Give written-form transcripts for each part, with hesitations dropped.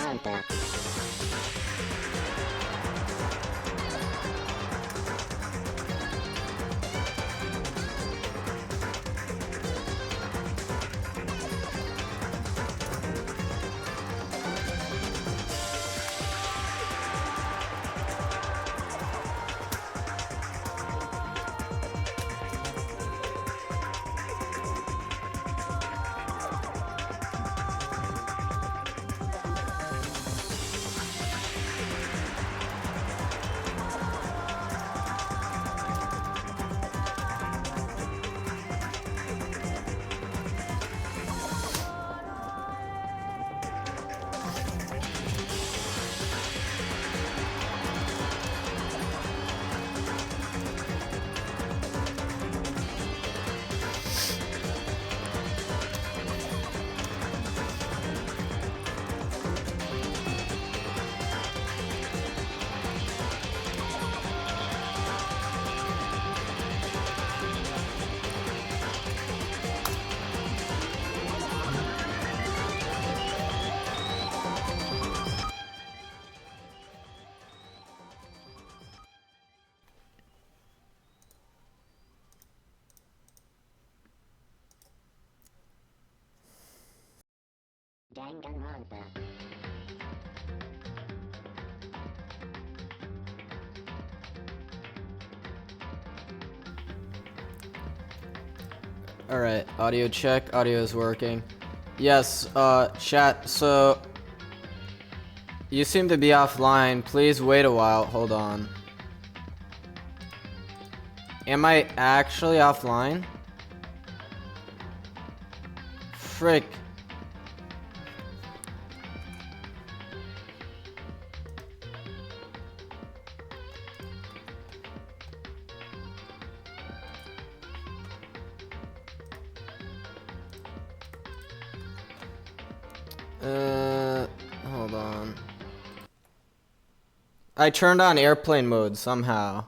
Danganronpa. Danganronpa. Alright, audio check. Audio is working. Yes, chat, so... You seem to be offline. Please wait a while. Hold on. Am I actually offline? Frick. Hold on. I turned on airplane mode somehow.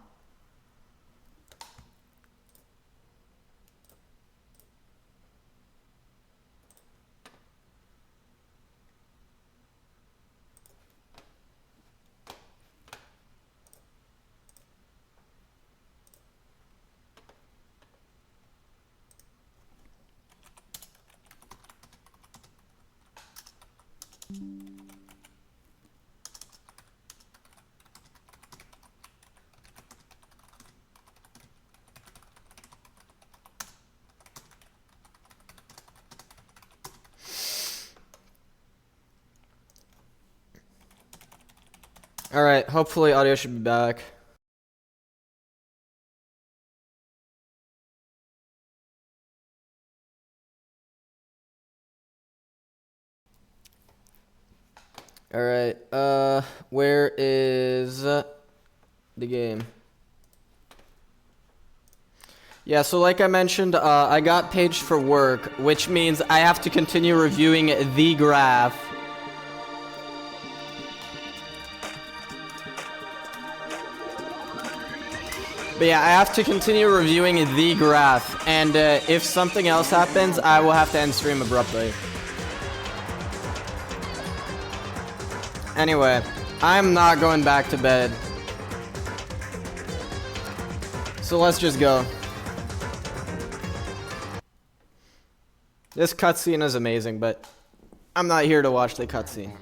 Alright, hopefully audio should be back. Alright, where is the game? Yeah, so like I mentioned, I got paged for work, which means I have to continue reviewing the graph. But yeah, I have to continue reviewing the graph, and if something else happens, I will have to end stream abruptly. Anyway, I'm not going back to bed. So let's just go. This cutscene is amazing, but I'm not here to watch the cutscene.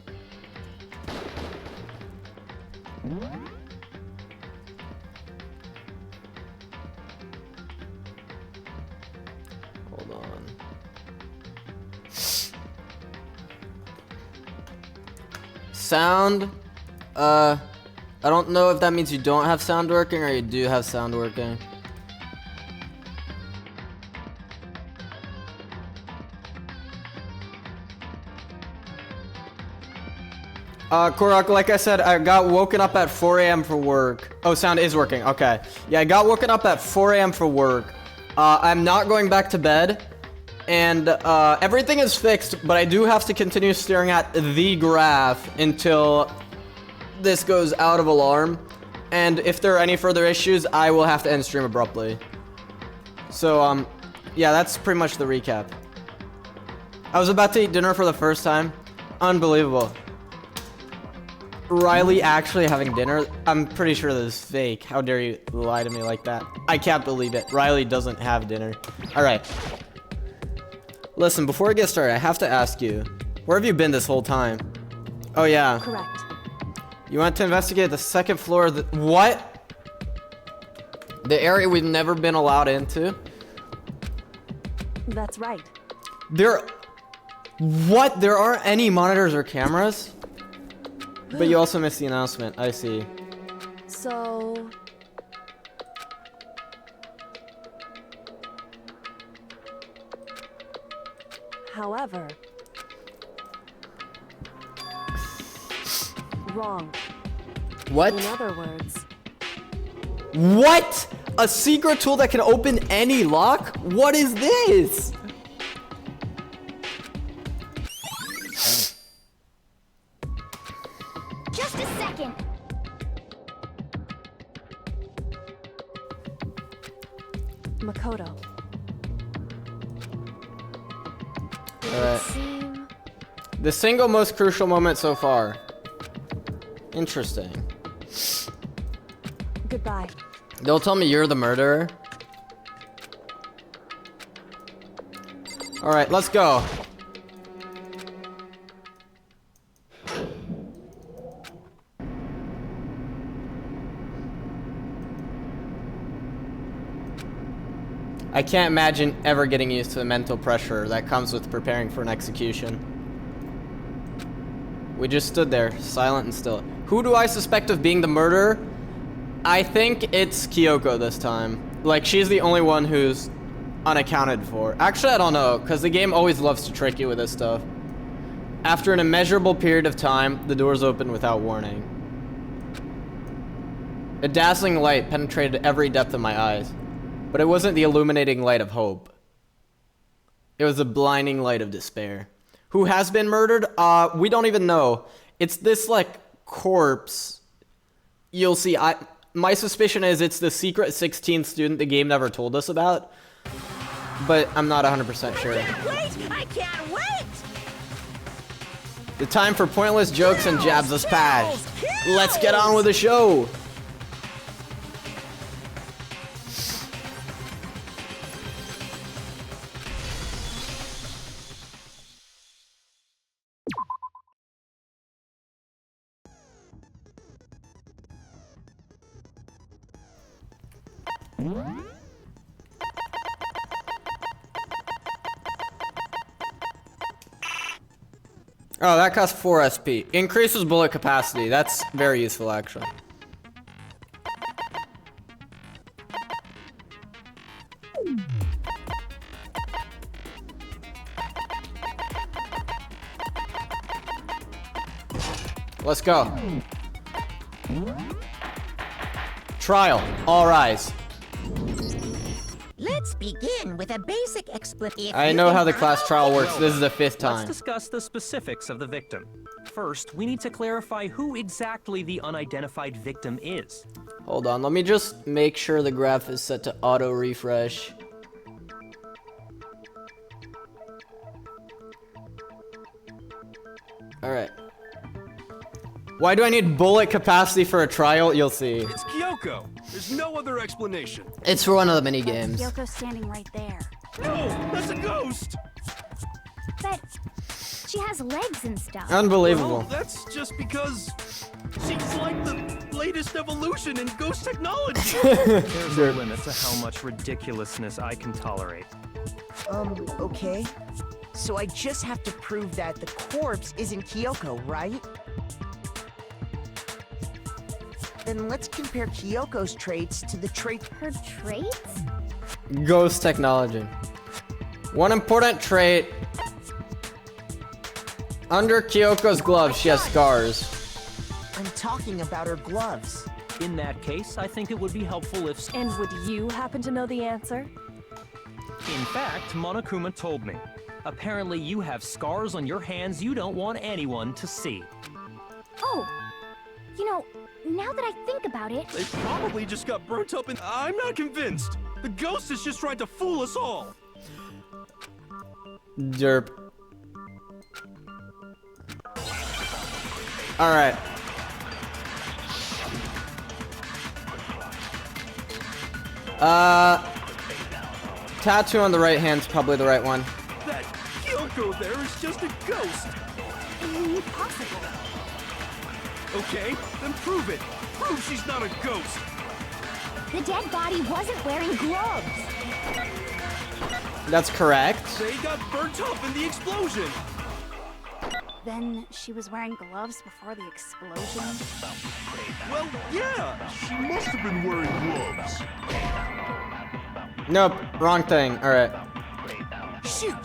Hold on. Sound, I don't know if that means you don't have sound working or you do have sound working. Korok, like I said, I got woken up at 4 a.m. for work. Oh, sound is working. Okay. Yeah, I got woken up at 4 a.m. for work. I'm not going back to bed. And everything is fixed, but I do have to continue staring at the graph until this goes out of alarm. And if there are any further issues, I will have to end stream abruptly. So, yeah, that's pretty much the recap. I was about to eat dinner for the first time. Unbelievable. Riley actually having dinner? I'm pretty sure this is fake. How dare you lie to me like that? I can't believe it. Riley doesn't have dinner. All right. Listen, before I get started, I have to ask you, where have you been this whole time? Oh, yeah. Correct. You went to investigate the second floor of the... What? The area we've never been allowed into? That's right. What? There aren't any monitors or cameras? But you also missed the announcement. I see. So... However... Wrong. What? In other words... What? A secret tool that can open any lock? What is this? Just a second. Makoto. Alright. The single most crucial moment so far. Interesting. Goodbye. They'll tell me you're the murderer. Alright, let's go. I can't imagine ever getting used to the mental pressure that comes with preparing for an execution. We just stood there, silent and still. Who do I suspect of being the murderer? I think it's Kyoko this time. Like, she's the only one who's unaccounted for. Actually, I don't know, because the game always loves to trick you with this stuff. After an immeasurable period of time, the doors opened without warning. A dazzling light penetrated every depth of my eyes. But it wasn't the illuminating light of hope. It was the blinding light of despair. Who has been murdered? We don't even know. It's this, like, corpse. You'll see. My suspicion is it's the secret 16th student the game never told us about. But I'm not 100% sure. I can't wait! I can't wait! The time for pointless jokes and jabs has passed. Let's get on with the show. Oh, that costs 4 SP. Increases bullet capacity. That's very useful, actually. Let's go. Trial. All rise. Let's begin with a basic explanation. I know how the class trial works. This is the 5th time. Let's discuss the specifics of the victim. First, we need to clarify who exactly the unidentified victim is. Hold on, let me just make sure the graph is set to auto refresh. Alright. Why do I need bullet capacity for a trial? You'll see. It's Kyoko. There's no other explanation. It's for one of the mini games. Yoko's standing right there. No, that's a ghost. But she has legs and stuff. Unbelievable. Well, that's just because she's like the latest evolution in ghost technology. There's a limit to how much ridiculousness I can tolerate. Okay. So I just have to prove that the corpse isn't Kyoko, right? Then let's compare Kyoko's traits to the trait... Her traits? Ghost technology. One important trait. Under Kyoko's gloves, she has scars. I'm talking about her gloves. In that case, I think it would be helpful if... And would you happen to know the answer? In fact, Monokuma told me. Apparently you have scars on your hands you don't want anyone to see. Oh, you know, now that I think about it... They probably just got burnt up and I'm not convinced. The ghost is just trying to fool us all. Derp. Alright. Tattoo on the right hand's probably the right one. That Kyoko there is just a ghost. Impossible. Okay, then prove it. Prove she's not a ghost. The dead body wasn't wearing gloves. That's correct. They got burnt up in the explosion. Then she was wearing gloves before the explosion. Well, yeah, she must have been wearing gloves. Nope, wrong thing. Alright. Shoot!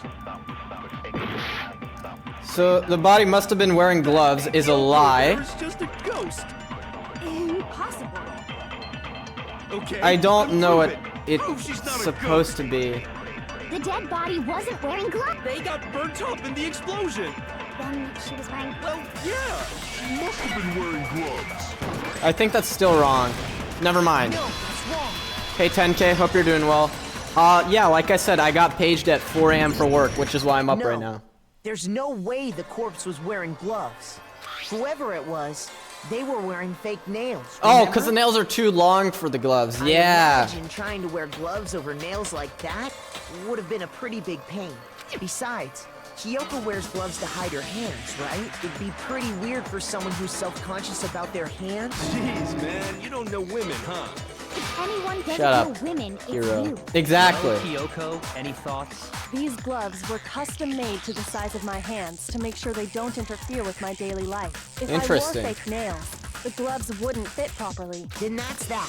So the body must have been wearing gloves is a lie. There's just a ghost. Impossible. Okay. I don't then know prove what it. Prove she's it's not a supposed to ghost. be. The dead body wasn't wearing gloves. They got burnt up in the explosion. Then she was wearing. Well, yeah, she must have been wearing gloves. I think that's still wrong. Never mind. No, that's wrong. Hey 10K, hope you're doing well. Yeah, like I said, I got paged at 4 a.m. for work, which is why I'm up No. right now. There's no way the corpse was wearing gloves. Whoever it was, they were wearing fake nails. Oh, because the remember? nails are too long for the gloves. I Yeah. imagine trying to wear gloves over nails like that would have been a pretty big pain. Besides, Kyoko wears gloves to hide her hands, right? It'd be pretty weird for someone who's self-conscious about their hands. Jeez, man, you don't know women, huh? If anyone doesn't Shut up, know women, it's Hero. you. Exactly. Well, Kyoko, any thoughts? These gloves were custom made to the size of my hands to make sure they don't interfere with my daily life. If Interesting. I wore fake nails, the gloves wouldn't fit properly. Then that's that.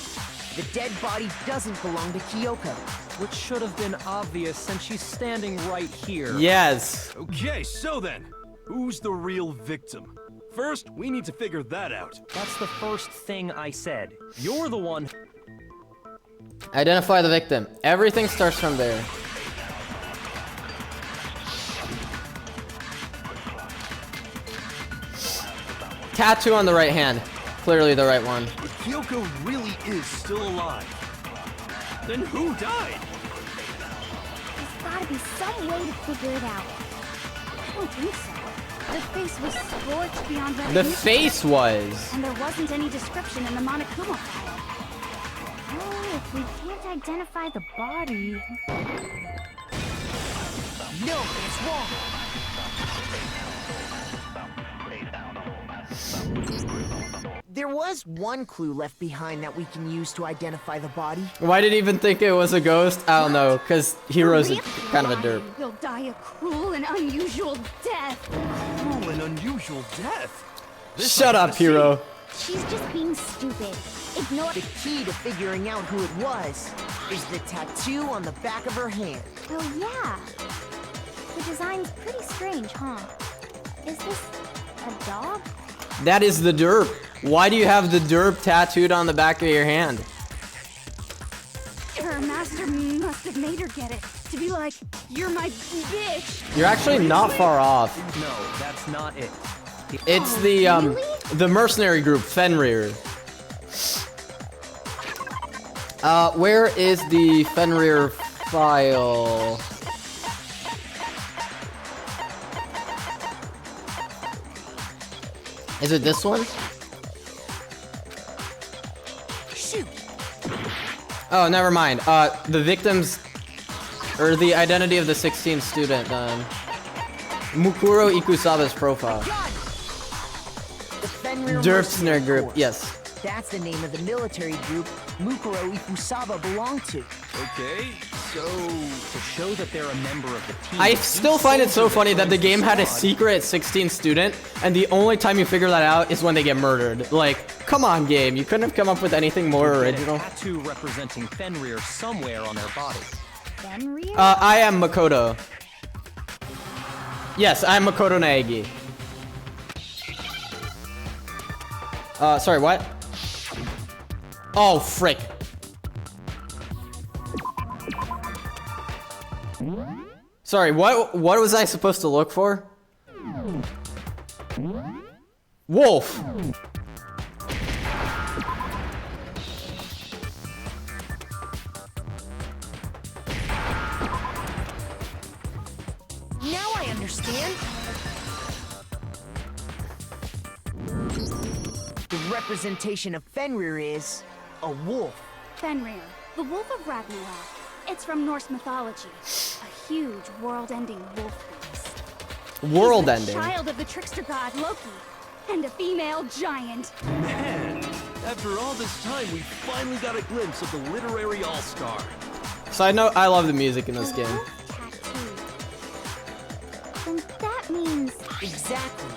The dead body doesn't belong to Kyoko. Which should have been obvious since she's standing right here. Yes. Okay, so then, who's the real victim? First, we need to figure that out. That's the first thing I said. You're the one. Identify the victim. Everything starts from there. Tattoo on the right hand. Clearly the right one. If Kyoko really is still alive, then who died? There's gotta be some way to figure it out. I don't think so. The face was scorched beyond The recognition. face was. And there wasn't any description in the Monokuma file. Oh, if we can't identify the body... No, it's wrong. There was one clue left behind that we can use to identify the body. Why did he even think it was a ghost? I don't know, because Hero's Real kind of a derp. body will die a cruel and unusual death. Cruel and unusual death. This Shut I up, gotta see. Hero. She's just being stupid. Ignore... The key to figuring out who it was is the tattoo on the back of her hand. Oh, yeah. The design's pretty strange, huh? Is this a dog? That is the derp. Why do you have the derp tattooed on the back of your hand? Her master must have made her get it. To be like, you're my bitch. You're actually not far off. No, that's not it. It's Oh, the really? the mercenary group Fenrir. Where is the Fenrir file? Is it this one? Shoot! Oh, never mind. The victims, or the identity of the 16th student, Mukuro Ikusaba's profile. Got it! The Fenrir Derp Mercenary Snare Group, Corps. yes. That's the name of the military group Mukuro Ikusaba belonged to. Okay, so To show that they're a member of the team. I still each find it so soldier funny that the joins game had a squad. secret 16th student, and the only time you figure that out is when they get murdered. Like, come on, game. You couldn't have come up with anything more Get a original. tattoo representing Fenrir somewhere on their body. Fenrir? I am Makoto. Yes, I'm Makoto Naegi. Sorry, what? Oh, frick. Sorry, what was I supposed to look for? Wolf. Now I understand. The representation of Fenrir is a wolf. Fenrir. The Wolf of Ragnarok. It's from Norse mythology. A huge world-ending wolf beast. World He's ending. the child of the trickster god Loki, and a female giant. Man, after all this time, we finally got a glimpse of the literary all-star. Side note, I love the music in this game. Wolf tattoo. Then that means Exactly.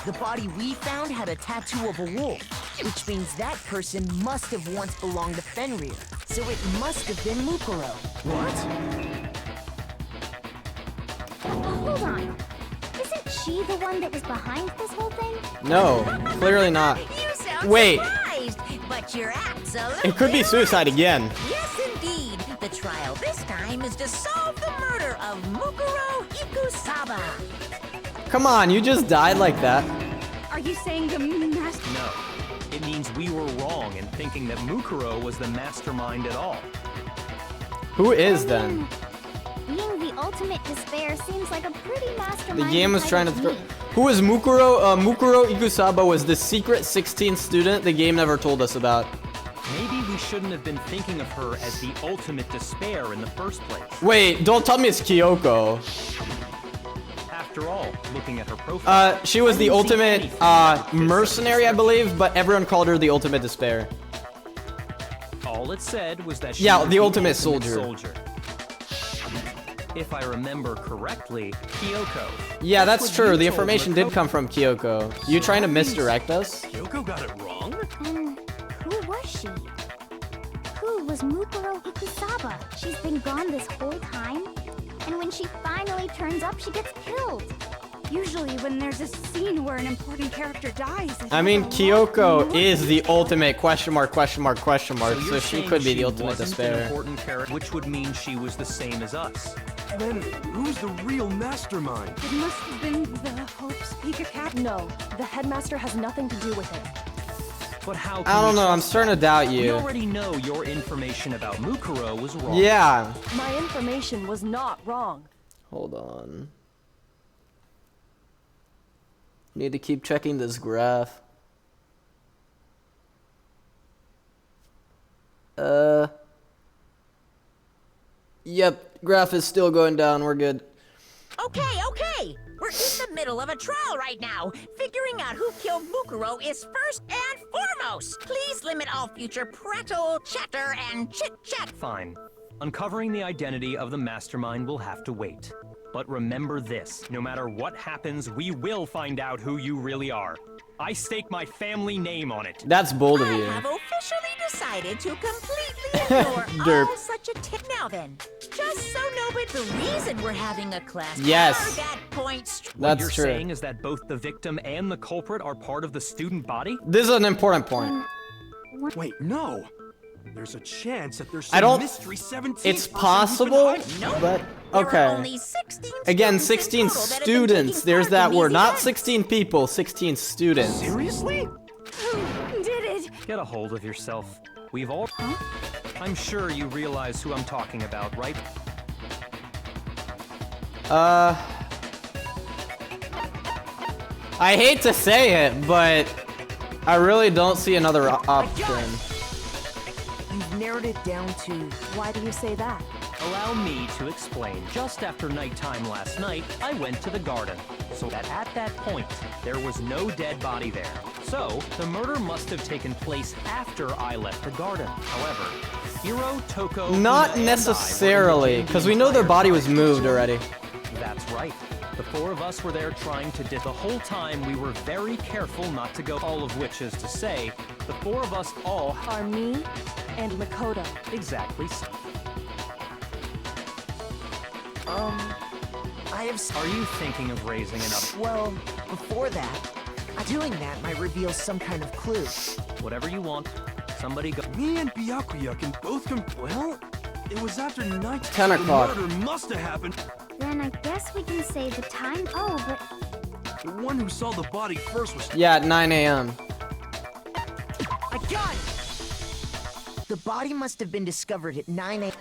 The body we found had a tattoo of a wolf, which means that person must have once belonged to Fenrir. So it must have been Mukuro. hold on. Isn't she the one that was behind this whole thing? No, clearly not. You sound Wait. surprised, but you're absolutely It could be suicide again. Yes, indeed. The trial this time is to solve the murder of Mukuro Ikusaba. Come on, you just died like that. Are you saying the master? No. It means we were wrong in thinking that Mukuro was the mastermind at all. Who is then? Being the ultimate despair seems like a pretty mastermind. The game was type trying to of throw. me. Who is Mukuro? Mukuro Ikusaba was the secret 16th student the game never told us about. Maybe we shouldn't have been thinking of her as the ultimate despair in the first place. Wait, don't tell me it's Kyoko. After all, looking at her profile, She was I the didn't see ultimate anything about this mercenary, I description. believe, but everyone called her the ultimate despair. All it said was that she Yeah, was the ultimate soldier. If I remember correctly, Kyoko. Yeah, that's what true. you The told information did Makoto. come from Kyoko. You trying to misdirect us? Kyoko got it wrong? And who was she? Who was Mukuro Ikusaba? She's been gone this whole time? And when she finally turns up, she gets killed. Usually when there's a scene where an important character dies... I mean, Kyoko is the ultimate question mark, so you're she saying could be the she ultimate wasn't an despair. important character, which would mean she was the same as us. Then who's the real mastermind? It must have been the Hope's Peak Academy. No, the headmaster has nothing to do with it. But how? I can don't we know, I'm trust starting to that? doubt We you. already know your information about Mukuro was wrong. Yeah. My information was not wrong. Hold on. Need to keep checking this graph. Yep, graph is still going down. We're good. Okay. We're in the middle of a trial right now. Figuring out who killed Mukuro is first and foremost. Please limit all future prattle, chatter, and chit-chat. Fine. Uncovering the identity of the mastermind will have to wait. But remember this, no matter what happens, we will find out who you really are. I stake my family name on it. That's bold of I you. have officially decided to completely ignore Derp. all such a tip. Now then, just so nobody, the reason we're having a class Yes. are that points. What That's you're true. saying is that both the victim and the culprit are part of the student body? This is an important point. Wait, no. There's a chance that there's I some don't- mystery 17th It's person who's been possible, hiding. Nope. but There are okay. only 16 Again, students in 16 total that have been students. taking There's part that in word. these Not events. 16 people, 16 students. Seriously? Who did it? Get a hold of yourself. We've all... I'm sure you realize who I'm talking about, right? I hate to say it, but I really don't see another option. You've narrowed it down to... Why do you say that? Allow me to explain. Just after nighttime last night, I went to the garden. So that at that point, there was no dead body there. So, the murder must have taken place after I left the garden. However, Hiro, Toko, Not Una, and I necessarily, were because the we know their entire body was time. moved already. That's right. The four of us were there trying to the whole time we were very careful not to go, all of which is to say, the four of us all Are me and Makoto. exactly so. I have... Are you thinking of raising an up? Well, before that, doing that might reveal some kind of clue. Whatever you want. Somebody go. Me and Byakuya can both well, it was after night. 10 o'clock. The murder must have happened. Then I guess we can say the time. Oh, but The one who saw the body first was... Yeah, at 9 a.m. I got it! The body must have been discovered at 9 a.m.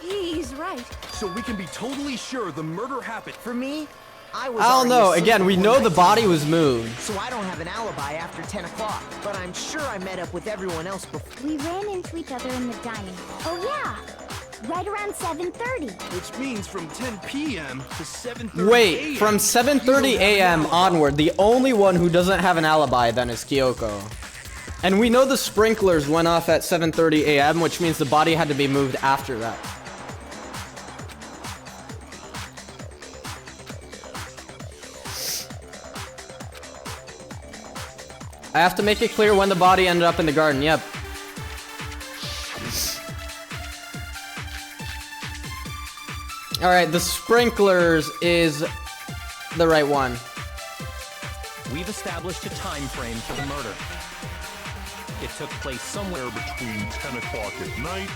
he's right. So we can be totally sure the murder happened. For me, I was I don't already know. asleep Again, we before know the nighttime, body was moved. so I don't have an alibi after 10 o'clock. But I'm sure I met up with everyone else before. We ran into each other in the dining hall. Oh yeah, right around 7:30. Which means from 10 p.m. to 7:30 Wait, a.m. from 7:30 a.m. onward, the only one who doesn't have an alibi then is Kyoko. And we know the sprinklers went off at 7:30 a.m., which means the body had to be moved after that. I have to make it clear when the body ended up in the garden. Yep. Alright, the sprinklers is the right one. We've established a time frame for the murder. It took place somewhere between 10 o'clock at night.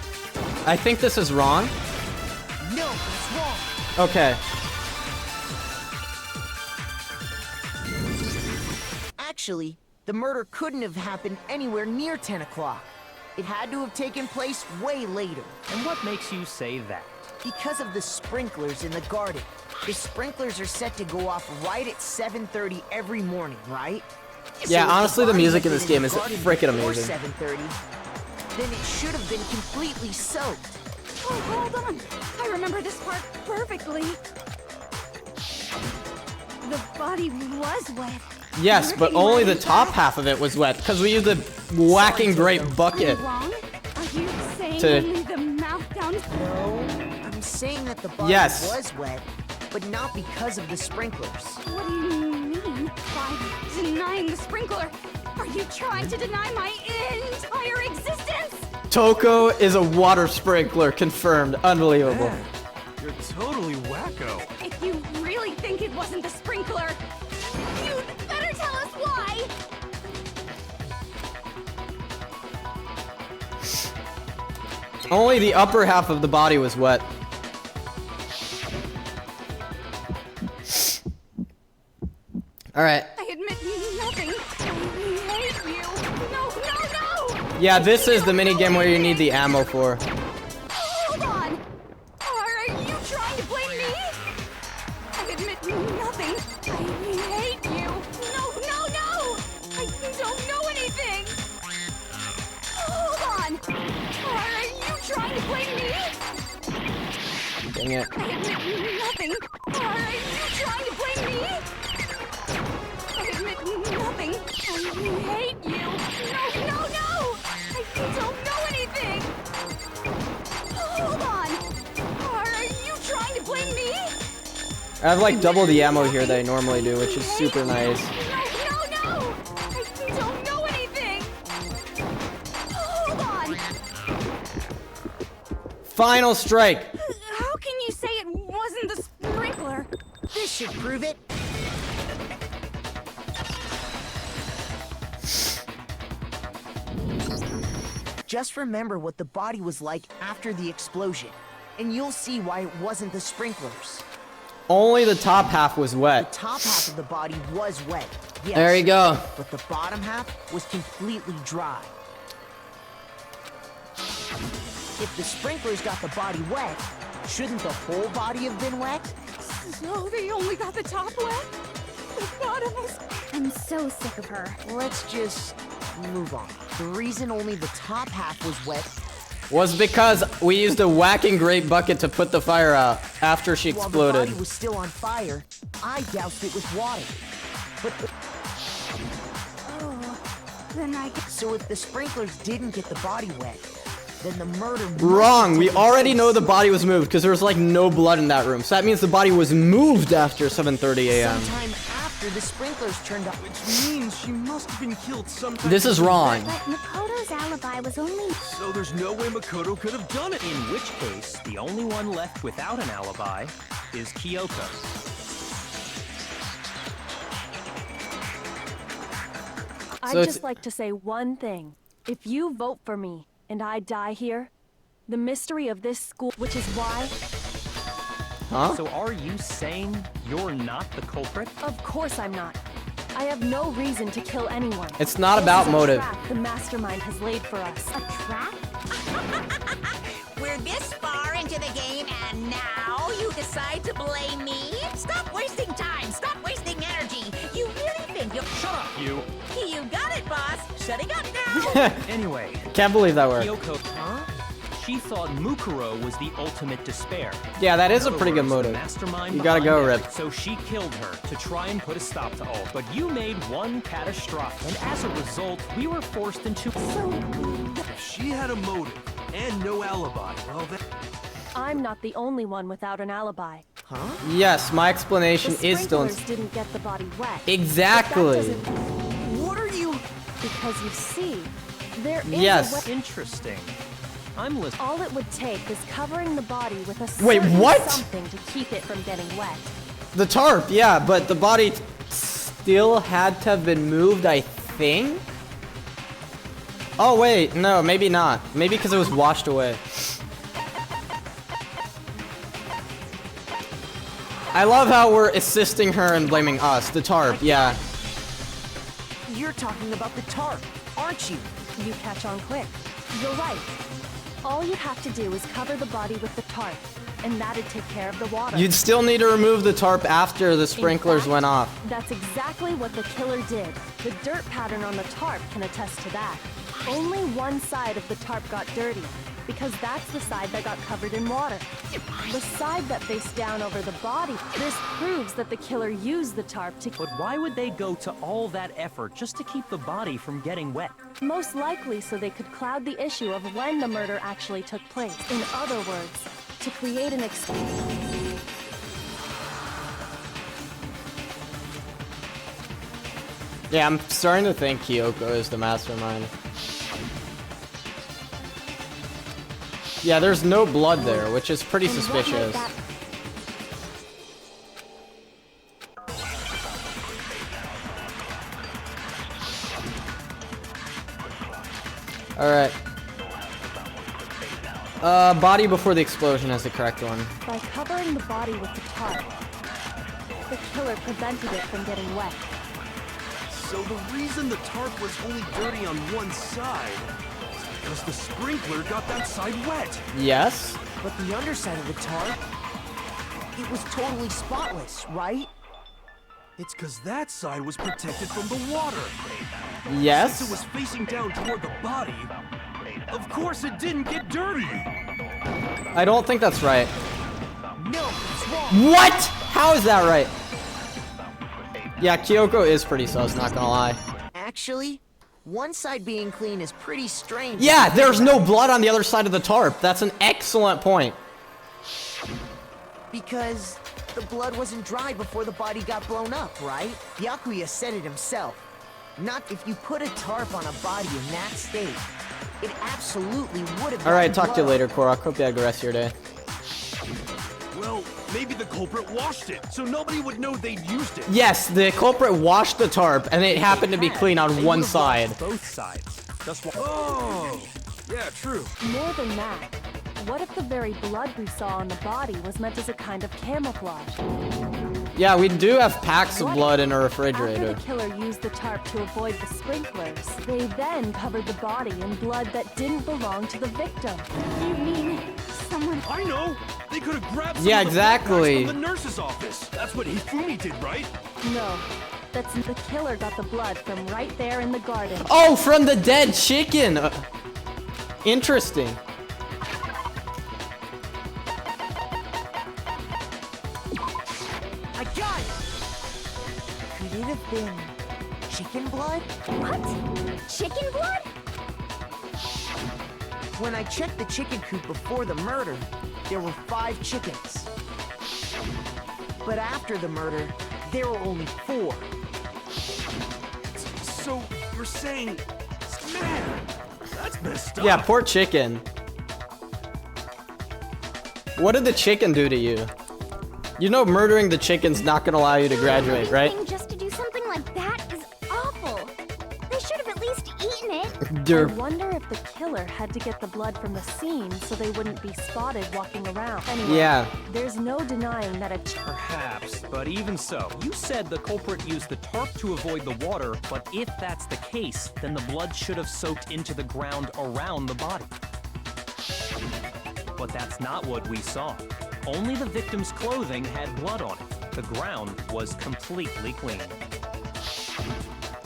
I think this is wrong. No, that's wrong. Okay. Actually, the murder couldn't have happened anywhere near 10 o'clock. It had to have taken place way later. And what makes you say that? Because of the sprinklers in the garden. The sprinklers are set to go off right at 7:30 every morning, right? Yeah, if honestly, the body music had in this been game is garden freaking before amazing. 7:30, then it should have been completely soaked. Oh, hold on. I remember this part perfectly. The body was wet. Yes, but only the top half of it was wet because we used a whacking great bucket. I'm wrong? Are you saying To- only the mouth down? No, I'm saying that the body Yes. was wet, but not because of the sprinklers. What do you mean by denying the sprinkler? Are you trying to deny my entire existence? Toko is a water sprinkler, confirmed. Unbelievable. Man, you're totally wacko. If you really think it wasn't the sprinkler, you'd better tell us why. Only the upper half of the body was wet. Alright. I admit nothing. I hate you. No, no, no! Yeah, this is the minigame where you need the ammo for. Hold on! Are you trying to blame me? I admit nothing. I hate you. No, no, no! I don't know anything! Hold on! Are you trying to blame me? Dang it. I admit nothing. Are you trying to blame me? I admit nothing. I hate you. No, no, no! I don't know anything! Hold on! Are you trying to blame me? I have like double the ammo here that I normally do, which is super nice. No, no, no! I don't know anything! Hold on! Final strike. How can you say it wasn't the sprinkler? This should prove it. Just remember what the body was like after the explosion, and you'll see why it wasn't the sprinklers. Only the top half was The wet. top half of the body was wet, yes, There you go. but the bottom half was completely dry. If the sprinklers got the body wet, shouldn't the whole body have been wet? So they only got the top wet? The bottom was... I'm so sick of her. Let's just move on. The reason only the top half was wet Was because we used a whacking great bucket to put the fire out after she while the body exploded. was still on fire, I doused it with water. But Oh, then I guess... so if the sprinklers didn't get the body wet, then the murder must Wrong. have We taken already place. know the body was moved because there was like no blood in that room. So that means the body was moved after 7:30 a.m. Sometime after the sprinklers turned off. Which means she must have been killed sometime. This is wrong. But Makoto's alibi was only... So there's no way Makoto could have done it. In which case, the only one left without an alibi is Kyoko. I'd So it's- just like to say one thing. If you vote for me and I die here, the mystery of this school, which is why, Huh? So are you saying you're not the culprit? of course I'm not. I have no reason to kill anyone. It's not This about is a motive. trap the mastermind has laid for us. A trap? We're this far into the game and now you decide to blame me? Stop wasting time, setting up now. Anyway, Can't believe that worked. Kyoko, she thought Mukuro was the ultimate despair. Yeah, that is a In other pretty good words, the motive. mastermind You gotta go, behind it. Rip. So she killed her to try and put a stop to all. But you made one catastrophic, and as a result, we were forced into. If she had a motive and no alibi, well then... I'm not the only one without an alibi. Yes, my The explanation is still. sprinklers didn't get the body wet. Exactly. But that doesn't- What are you? Because you see, there is Yes. a wet. Interesting. I'm listening. All it would take is covering the body with a Wait, certain what? something to keep it from getting wet. The tarp, yeah, but the body still had to have been moved, I think? Oh, wait, no, maybe not. Maybe because it was washed away. I love how we're assisting her and blaming us. The tarp, yeah. You're talking about the tarp, aren't you? You catch on quick. You're right. All you have to do is cover the body with the tarp, and that'd take care of the water. You'd still need to remove the tarp after the In sprinklers fact, went off. That's exactly what the killer did. The dirt pattern on the tarp can attest to that. Only one side of the tarp got dirty, because that's the side that got covered in water. The side that faced down over the body. This proves that the killer used the tarp to... But why would they go to all that effort just to keep the body from getting wet? Most likely so they could cloud the issue of when the murder actually took place. In other words, to create an excuse. Yeah, I'm starting to think Kyoko is the mastermind. Yeah, there's no blood there, which is pretty And what suspicious. might that- Alright. Body before the explosion is the correct one. By covering the body with the tarp, the killer prevented it from getting wet. So the reason the tarp was only dirty on one side is because the sprinkler got that side wet. Yes? But the underside of the tarp, it was totally spotless, right? It's because that side was protected from the water. Since Yes? it was facing down toward the body, of course it didn't get dirty. I don't think that's right. No, it's wrong. What? How is that right? Yeah, Kyoko is pretty sus, not gonna lie. Actually, one side being clean is pretty strange. Yeah, there's no blood on the other side of the tarp. That's an excellent point. Because the blood wasn't dry before the body got blown up, right? Byakuya said it himself. Not if you put a tarp on a body in that state, it absolutely would have. Alright, gotten talk to you blood. later, Korok. Hope you have a good rest of your day. Well, maybe the culprit washed it, so nobody would know they'd used it. Yes, the culprit washed the tarp, and it happened to be clean on They one would've side. washed both sides. Just wa- Oh, yeah, true. More than that, what if the very blood we saw on the body was meant as a kind of camouflage? Yeah, we do have packs of What blood if, in a after refrigerator. the killer used the tarp to avoid the sprinklers, they then covered the body in blood that didn't belong to the victim. You mean someone? I know. They could have grabbed some Yeah, of the blood packs exactly. from the nurse's office. That's what Hifumi did, right? No, that's the killer got the blood from right there in the garden. Oh, from the dead chicken! Interesting. I got it! Could it have been chicken blood? What? Chicken blood? When I checked the chicken coop before the murder, there were 5 chickens. But after the murder, there were only 4. So you're saying, man, that's messed up. Yeah, poor chicken. What did the chicken do to you? You know murdering the chicken's not gonna allow you to graduate, right? Anything just to do something like that is awful. They should have at least eaten it. I Derp. wonder if the killer had to get the blood from the scene so they wouldn't be spotted walking around. Anyway, Yeah. there's no denying that a Perhaps, but even so, you said the culprit used the tarp to avoid the water, but if that's the case, then the blood should have soaked into the ground around the body. But that's not what we saw. Only the victim's clothing had blood on it. The ground was completely clean.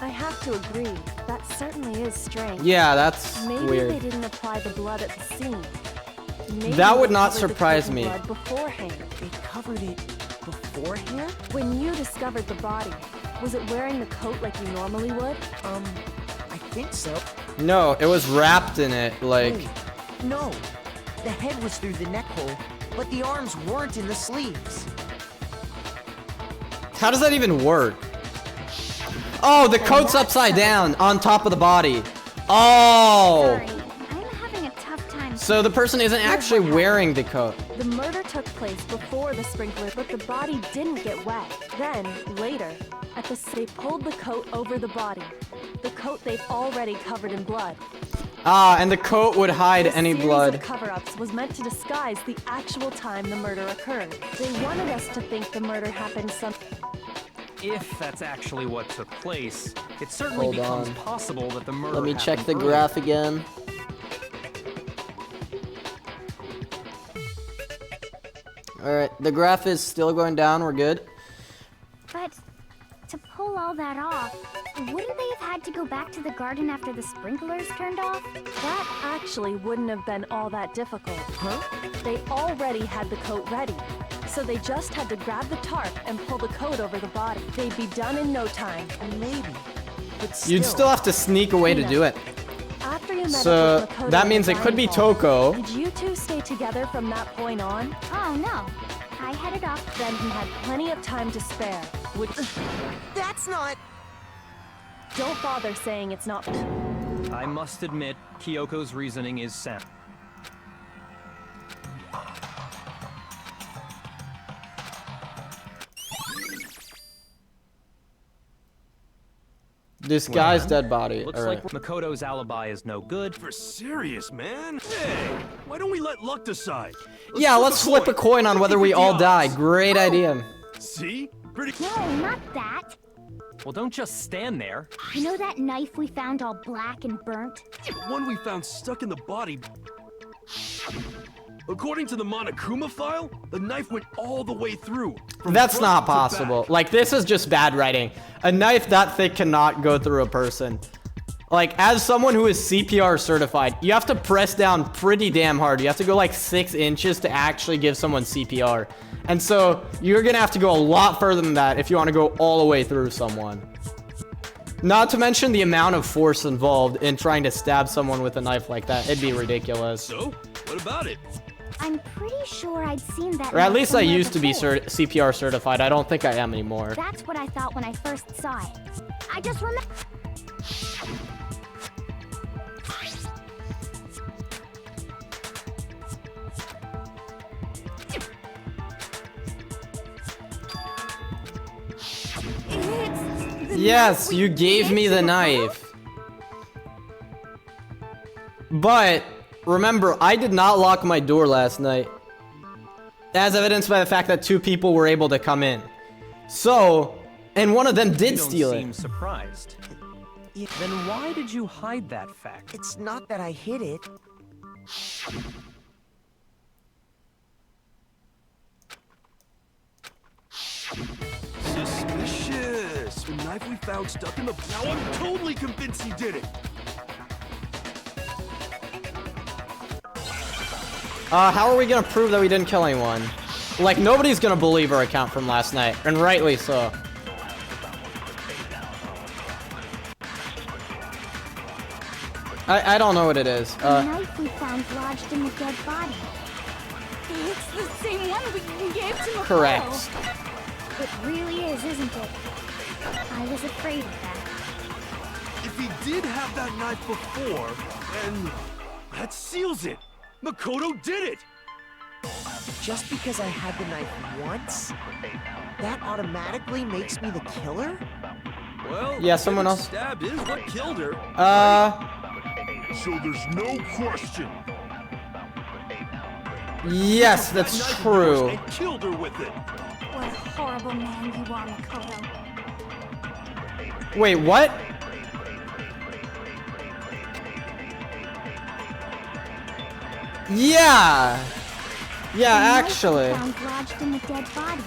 I have to agree. That certainly is strange. Yeah, that's Maybe weird. they didn't apply the blood at the scene. Maybe That would they not covered the surprise coat in me. blood beforehand. They covered it beforehand? When you discovered the body, was it wearing the coat like you normally would? I think so. No, it was wrapped in it, like... Wait, no. The head was through the neck hole, but the arms weren't in the sleeves. How does that even work? Oh, the coat's upside down on top of the body. Oh! Sorry, I'm having a tough time. So the person isn't actually wearing the coat. The murder took place before the sprinkler, but the body didn't get wet. Then, later, they pulled the coat over the body. The coat they've already covered in blood. Ah, and the coat would hide The any series blood. of cover-ups was meant to disguise the actual time the murder occurred. They wanted us to think the murder happened If that's actually what took place, it certainly Hold becomes on. possible that the murder Let me check happened the earlier. graph again. Alright, the graph is still going down, we're good. But to pull all that off, wouldn't they have had to go back to the garden after the sprinklers turned off? That actually wouldn't have been all that difficult. Huh? They already had the coat ready, so they just had to grab the tarp and pull the coat over the body. They'd be done in no time. Maybe. But You'd still have to sneak away to do it. After you met So, up with Makoto that in means the it could be dining hall, Toko. Did you two stay together from that point on? Oh no, I headed off. Then he had plenty of time to spare, which... That's not... Don't bother saying it's not... I must admit, Kyoko's reasoning is sound. This guy's dead body. Looks Alright. like Makoto's alibi is no good. For serious, man. Hey, why don't we let luck decide? Yeah, let's flip a coin on whether we all die. Great idea. See? Pretty. No, not that. Well, don't just stand there. You know that knife we found all black and burnt? The one we found stuck in the body. According to the Monokuma file, the knife went all the way through. from That's front not to possible. back. Like, this is just bad writing. A knife that thick cannot go through a person. Like, as someone who is CPR certified, you have to press down pretty damn hard. You have to go like 6 inches to actually give someone CPR. And so, you're gonna have to go a lot further than that if you want to go all the way through someone. Not to mention the amount of force involved in trying to stab someone with a knife like that. It'd be ridiculous. So, what about it? I'm pretty sure I'd seen that. Or at knife least I somewhere used to be before. CPR certified. I don't think I am anymore. That's what I thought when I first saw it. I just remember. Yes, you gave me the knife. But, remember, I did not lock my door last night. As evidenced by the fact that 2 people were able to come in. So, and one of them You did don't steal seem it. surprised. Then why did you hide that fact? It's not that I hid it. Suspicious. The knife we found stuck in the... Now I'm totally convinced he did it. How are we gonna prove that we didn't kill anyone? Like, nobody's gonna believe our account from last night, and rightly so. I don't know what it is. The knife we found lodged in the dead body. It's the same one we gave to Makoto. Correct. It really is, isn't it? I was afraid of that. If he did have that knife before, then that seals it. Makoto did it. Just because I had the knife once, that automatically makes me the killer? Well, Yeah, someone getting else. stabbed is what killed her. So there's no question. Yes, That that's knife of true. yours and killed her with it. What a horrible man you are, Makoto. Wait, what? Yeah. Yeah, The knife we actually. found lodged in the dead body.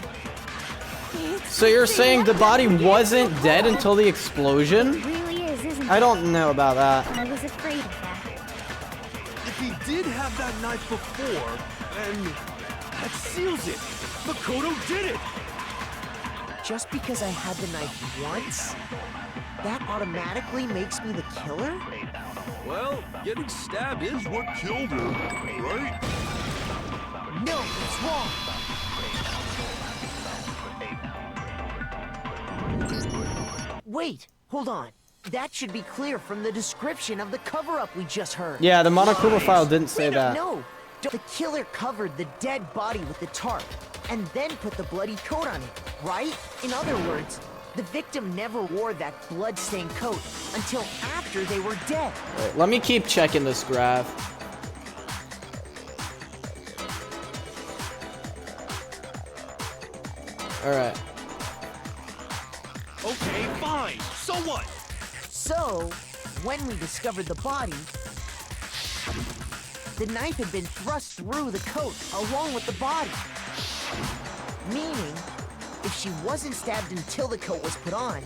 So you're saying the body wasn't dead until the explosion? It really is, isn't it? I don't know about that. I was afraid of that. If he did have that knife before, then that seals it. Makoto did it. Just because I had the knife once, that automatically makes me the killer? Well, getting stabbed is what killed her, right? No, it's wrong. Wait, hold on. That should be clear from the description of the cover-up we just heard. Yeah, the Monokuma file didn't say that. No, the killer covered the dead body with the tarp, and then put the bloody coat on it, right? In other words, the victim never wore that blood-stained coat until after they were dead. Wait, let me keep checking this graph. Alright. Okay, fine. So what? So, when we discovered the body, the knife had been thrust through the coat along with the body. Meaning, if she wasn't stabbed until the coat was put on,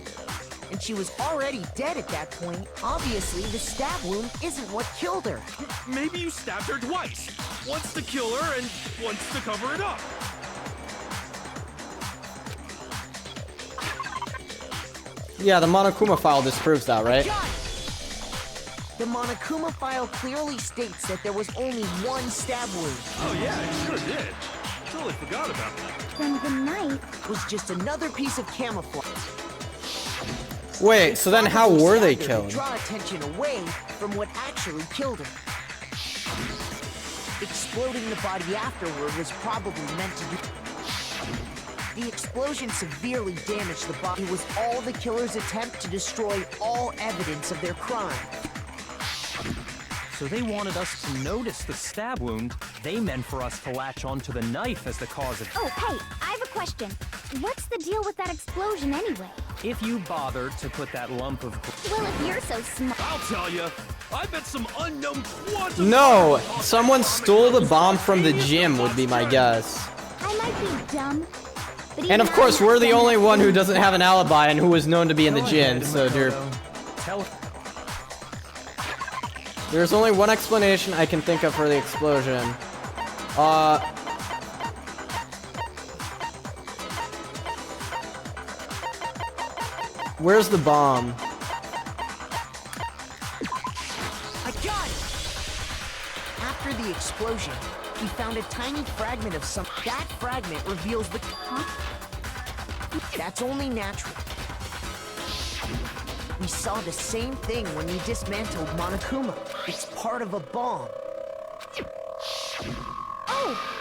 and she was already dead at that point, obviously the stab wound isn't what killed her. Maybe you stabbed her twice. Once to kill her and once to cover it up. Yeah, the Monokuma file disproves that, right? Got it! The Monokuma file clearly states that there was only one stab wound. Oh yeah, it sure did. Totally forgot about that. Then the knife Was just another piece of camouflage. Wait, so then how were they Stabbed her to killed? Draw attention away from what actually killed her. Exploding the body afterward was probably meant to do. The explosion severely damaged the body. It was all the killer's attempt to destroy all evidence of their crime. So they wanted us to notice the stab wound. They meant for us to latch onto the knife as the cause of... Oh, hey, I have a question. What's the deal with that explosion anyway? If you bothered to put that lump of... Well, if you're so smart. I'll tell you. I bet some unknown quantum... No! Someone stole the bomb from the gym would be my guess. I might be dumb, but And of course, we're the only one who doesn't have an alibi and who was known to be in the Go gym, ahead, so Makoto. Tell... there's only one explanation I can think of for the explosion. Where's the bomb? I got it! After the explosion, we found a tiny fragment of some... That fragment reveals the... Huh? That's only natural. We saw the same thing when we dismantled Monokuma. It's part of a bomb. Oh!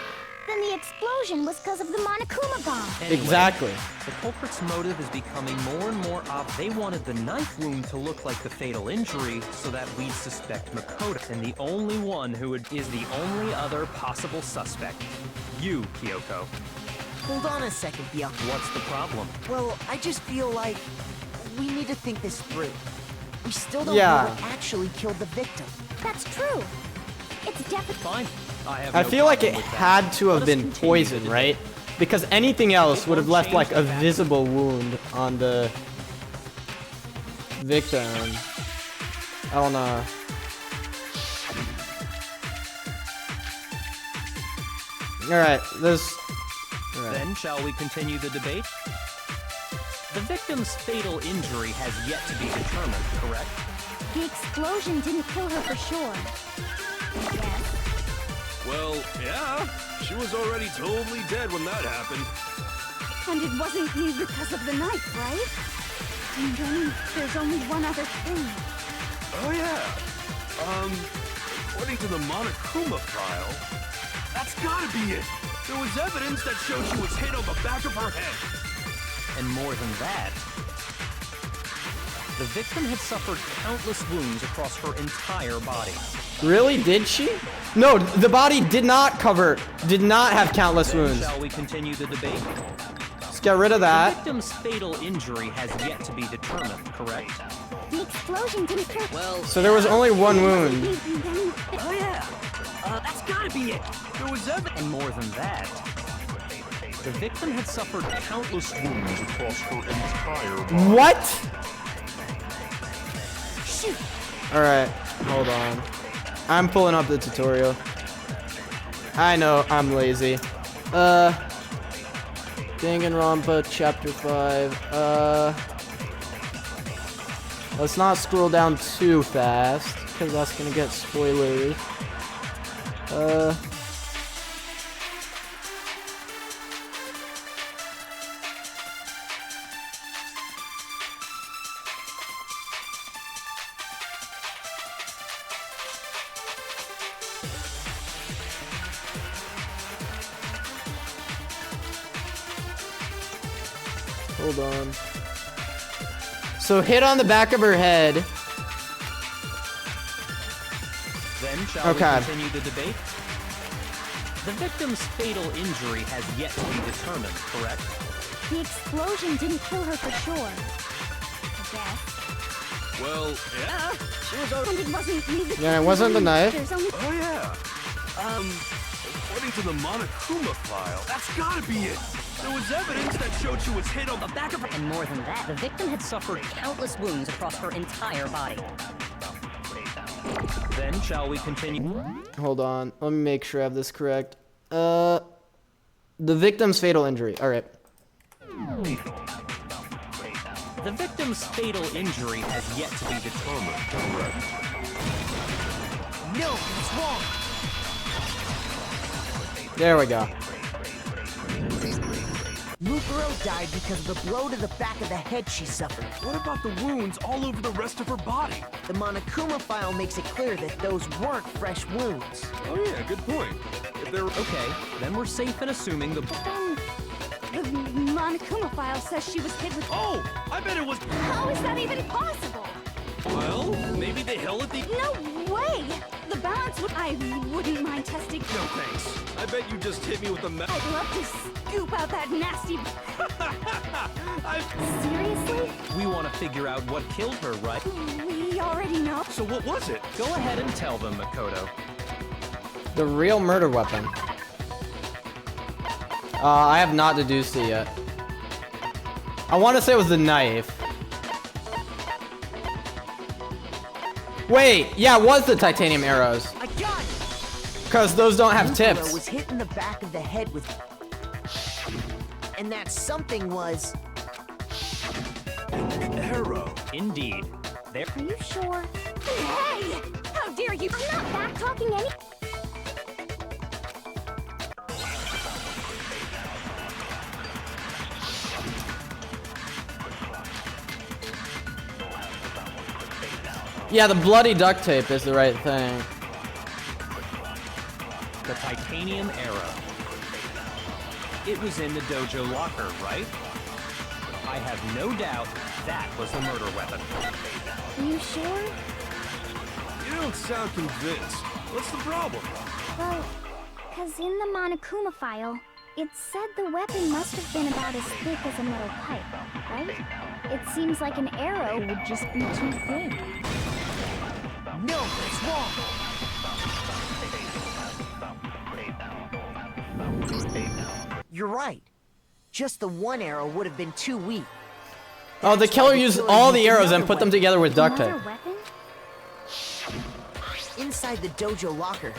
Then the explosion was because of the Monokuma bomb. Anyway, Exactly. The culprit's motive is becoming more and more obvious. They wanted the knife wound to look like the fatal injury so that we'd suspect Makoto. And the only one who is the only other possible suspect. You, Kyoko. Hold on a second, Bia. What's the problem? Well, I just feel like we need to think this through. We still don't Yeah. know what actually killed the victim. That's true. It's definitely... Fine. I feel like it problem with that. had to Let have us been continue poison, the right? Because anything else would have won't left like change a the fact. visible wound on the victim. I don't know. Alright, this... Alright. Then, shall we continue the debate? The victim's fatal injury has yet to be determined, correct? The explosion didn't kill her for sure. Yes. Well, yeah. She was already totally dead when that happened. And it wasn't me because of the knife, right? And then there's only one other thing. Oh yeah. According to the Monokuma file, that's gotta be it. There was evidence that showed she was hit on the back of her head. And more than that, the victim had suffered countless wounds across her entire body. Really? Did she? No, the body did not have countless Then wounds. shall we continue the debate? Let's get rid of The that. victim's fatal injury has yet to be determined, correct? The explosion didn't kill... Well, So there was only one wound. oh yeah. That's gotta be it. There was evidence. And more than that, The victim had suffered countless wounds across her entire body. What? Alright, hold on. I'm pulling up the tutorial. I know, I'm lazy. Danganronpa chapter 5. Let's not scroll down too fast, because that's gonna get spoilers. Hold on. So hit on the back of her head. Then shall we continue the debate? The victim's fatal injury has yet to be determined, correct? The explosion didn't kill her for sure. I guess. Well, yeah. And it wasn't me. Yeah, it wasn't the knife. There's only Oh, yeah. According to the Monokuma file, that's gotta be it. There was evidence that showed she was hit on the back of her. And more than that, the victim had suffered countless wounds across her entire body. Then shall we continue? Hold on. Let me make sure I have this correct. The victim's fatal injury. Alright. The victim's fatal injury has yet to be determined, correct? No, it's wrong. There we go. Mukuro died because of the blow to the back of the head she suffered. What about the wounds all over the rest of her body? The Monokuma file makes it clear that those weren't fresh wounds. Oh yeah, good point. If they're Okay, then we're safe in assuming the... the Monokuma file says she was hit with. Oh, I bet it was. How is that even possible? Well, maybe they held it the. No way! The balance would. I wouldn't mind testing. No thanks. I bet you just hit me with a I'd love to scoop out that nasty. Seriously? We want to figure out what killed her, right? We already know. So what was it? Go ahead and tell them, Makoto. The real murder weapon. I have not deduced it yet. I want to say it was the knife. Wait, yeah, it was the titanium arrows. I got it! Because those don't have Mukuro tips. was hit in the back of the head with. And that something was. Arrow. Indeed. There. Are you sure? Hey! How dare you! I'm not back talking any. Yeah, the bloody duct tape is the right thing. The titanium arrow. It was in the dojo locker, right? I have no doubt that was the murder weapon. Are you sure? You don't sound convinced. What's the problem? Well, because in the Monokuma file, it said the weapon must have been about as thick as a metal pipe, right? It seems like an arrow would just be too thin. No, it's wrong! You're right. Just the one arrow would have been too weak. Oh, the That's killer why used all the arrows and another put them weapon. together with duct tape. Another weapon? Inside the dojo locker.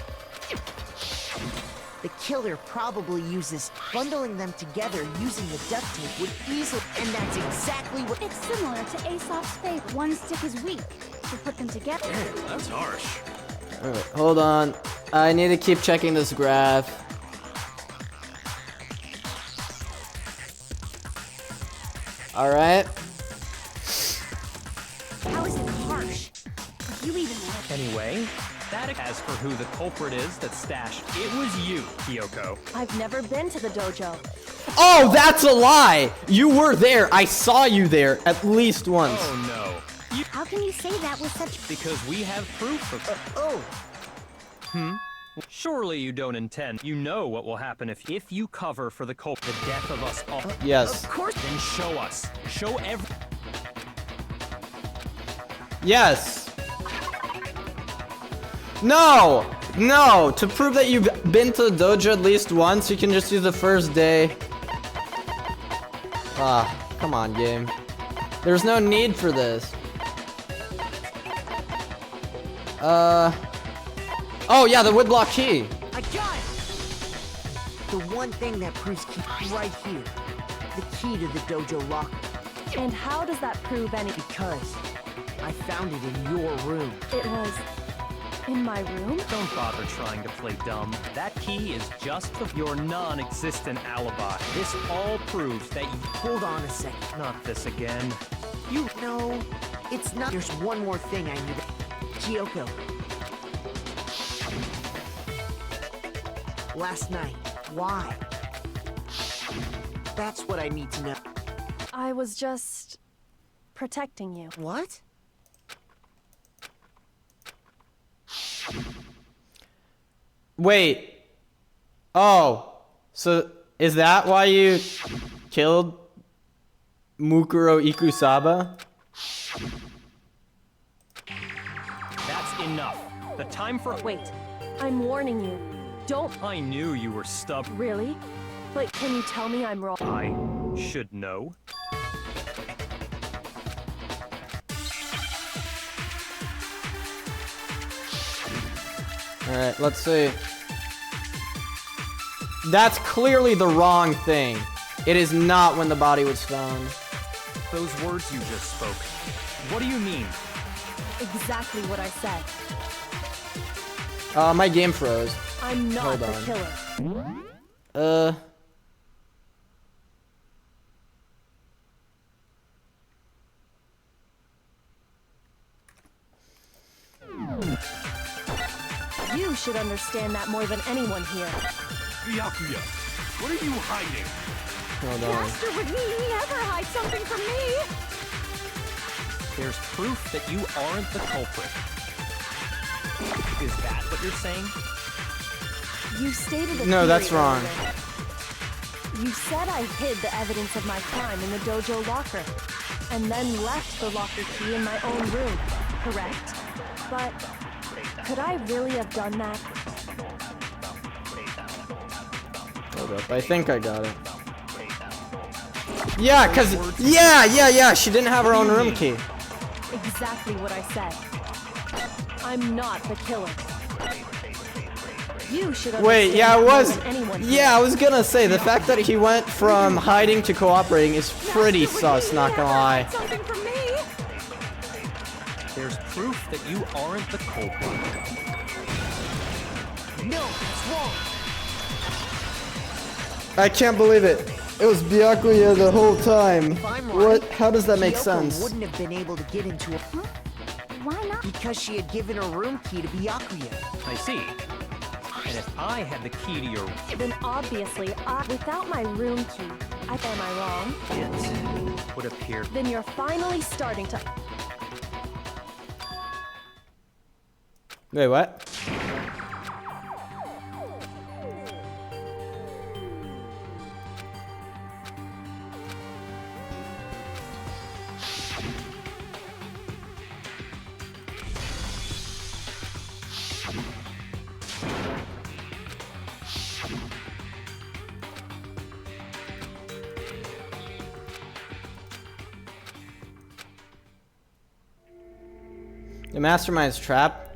The killer probably uses bundling them together using the duct tape would easily, and that's exactly what. It's similar to Aesop's fable. One stick is weak. To put them together. That's harsh. Alright, hold on. I need to keep checking this graph. Alright. How is it harsh? If you even know. Anyway, that as for who the culprit is that stashed, it was you, Kyoko. I've never been to the dojo. Oh, that's a lie! You were there. I saw you there at least once. Oh no. How can you say that with such. Because we have proof of... Oh, Surely you don't intend. You know what will happen if you cover for the culprit, the death of us all. Yes. of course. Then show us. Show every... Yes. No! No! To prove that you've been to the dojo at least once, you can just use the first day Ah, come on, game. There's no need for this. Oh yeah, the woodblock key. I got it! The one thing that proves key right here. The key to the dojo locker. And how does that prove any? Because I found it in your room. It was in my room? Don't bother trying to play dumb. That key is just your non-existent alibi. This all proves that you... Hold on a second. Not this again. You know, it's not. There's one more thing I need. Kyoko. Last night. Why? That's what I need to know. I was just protecting you. What? Wait. Oh. So, is that why you killed Mukuro Ikusaba? That's enough. The time for... Wait, I'm warning you. Don't... I knew you were stubborn. Really? But can you tell me I'm wrong? I should know. Alright, let's see. That's clearly the wrong thing. It is not when the body was found. Those words you just spoke. What do you mean? Exactly what I said. My game froze. I'm not Hold the on. killer. You should understand that more than anyone here. Byakuya, what are you hiding? Hold on. Master would never hide something from me! There's proof that you aren't the culprit. Is that what you're saying? You stated a No, that's theory wrong. earlier. You said I hid the evidence of my crime in the dojo locker, and then left the locker key in my own room, correct? But could I really have done that? Hold up, I think I got it. Yeah, cause she didn't have her own room key. Exactly what I said. I'm not the killer. You should understand Wait, yeah, it that more was. than anyone Yeah, here. I was gonna say the fact that he went from hiding to cooperating is pretty sus. Not gonna lie. Something from me. There's proof that you aren't the culprit. No, that's wrong. I can't believe it. It was Byakuya the whole time. If I'm What? right, How does that make Kyoko sense? wouldn't have been able to get into a... Why not? Because she had given her room key to Byakuya. I see. And if I had the key to your... Then obviously, without my room key, am I wrong? It would appear... Then you're finally starting to... Wait, what? The mastermind's trap.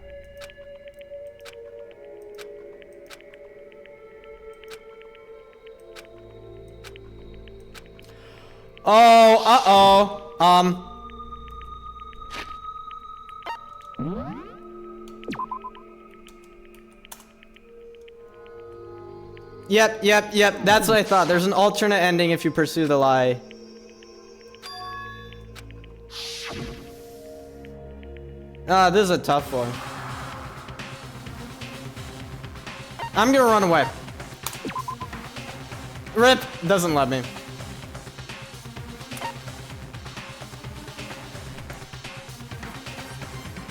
Oh, uh-oh. Yep. That's what I thought. There's an alternate ending if you pursue the lie. Ah, this is a tough one. I'm gonna run away. Rip doesn't let me.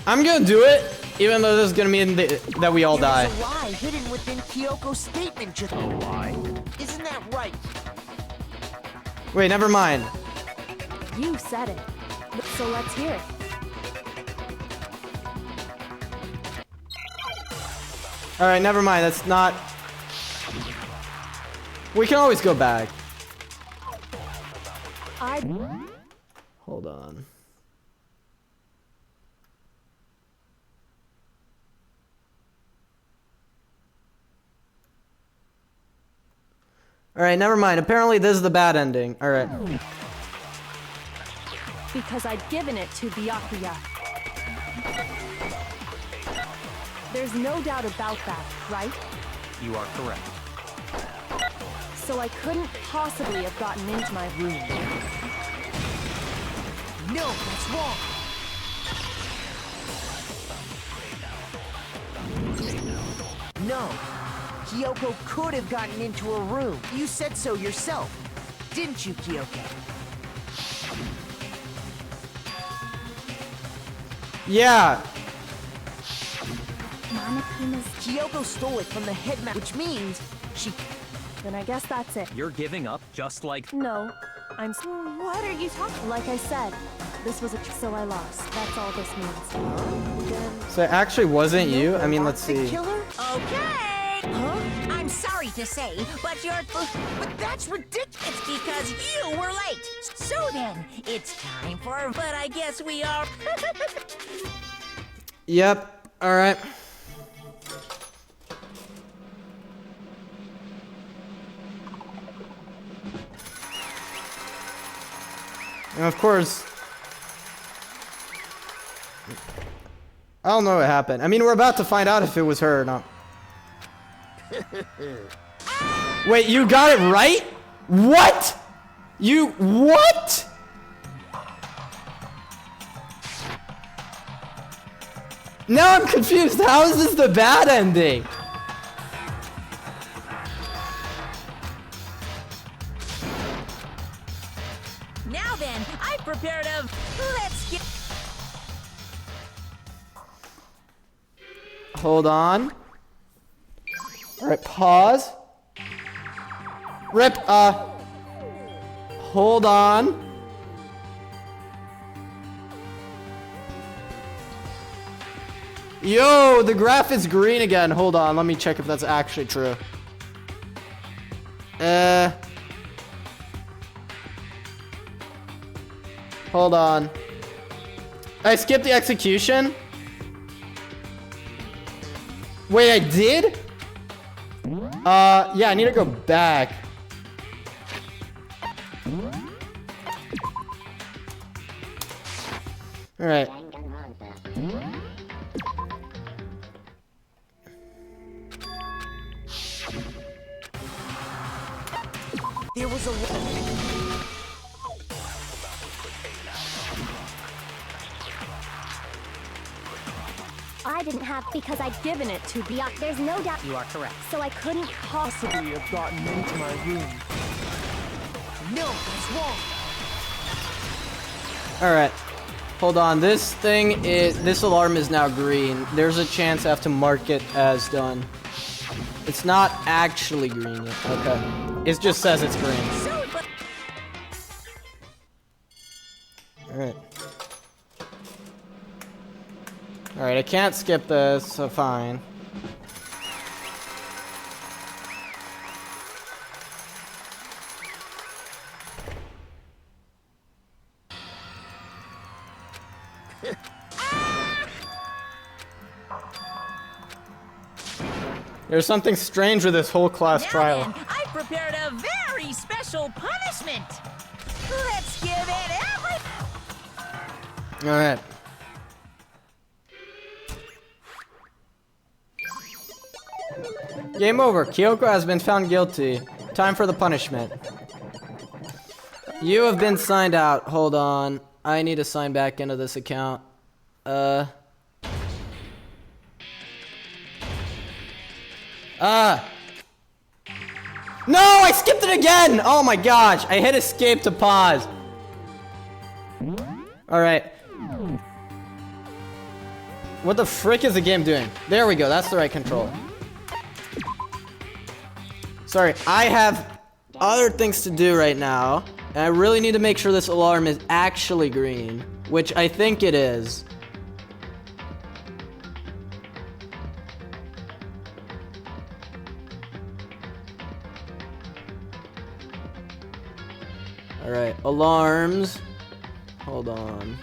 I'm gonna do it, even though this is gonna mean that we all die. There's a lie hidden within Kyoko's statement just... A lie? Isn't that right? Wait, never mind. You said it. So let's hear it. Alright, never mind. That's not... We can always go back. Hold on. Alright, never mind. Apparently this is the bad ending. Alright. Because I'd given it to Byakuya. There's no doubt about that, right? You are correct. So I couldn't possibly have gotten into my room. No, that's wrong. No. Kyoko could have gotten into a room. You said so yourself. Didn't you, Kyoko? Yeah. Monokuma's... Kyoko stole it from the headmaster, which means she... Then I guess that's it. You're giving up just like... No, I'm... What are you talking... Like I said, this was a... So I lost. That's all this means. So it actually wasn't you? I mean, let's The see. killer? Okay. Huh? I'm sorry to say, but but that's ridiculous. It's because you were late. So then, it's time for. But I guess we are. Yep. Alright. And of course, I don't know what happened. I mean, we're about to find out if it was her or not. Wait, you got it right? What? What? Now I'm confused. How is this the bad ending? Now then, I prepared a. Let's get. Hold on. Alright, pause. Rip, hold on. Yo, the graph is green again. Hold on, let me check if that's actually true. Hold on. I skipped the execution? Wait, I did? Yeah, I need to go back. Alright. There was a... I didn't have because I'd given it to Byakuya. There's no doubt. You are correct. So I couldn't possibly have gotten into my room. No, that's wrong. Alright. Hold on. This alarm is now green. There's a chance I have to mark it as done. It's not actually green yet. Okay. It just says it's green. Alright. Alright, I can't skip this, so fine. There's something strange with this whole class trial. Now then, I prepared a very special punishment. Let's give it every. Alright. Game over. Kyoko has been found guilty. Time for the punishment. You have been signed out. Hold on. I need to sign back into this account. No, I skipped it again! Oh my gosh, I hit escape to pause. Alright. What the frick is the game doing? There we go, that's the right control. Sorry, I have other things to do right now, and I really need to make sure this alarm is actually green, which I think it is. Alright, alarms. Hold on.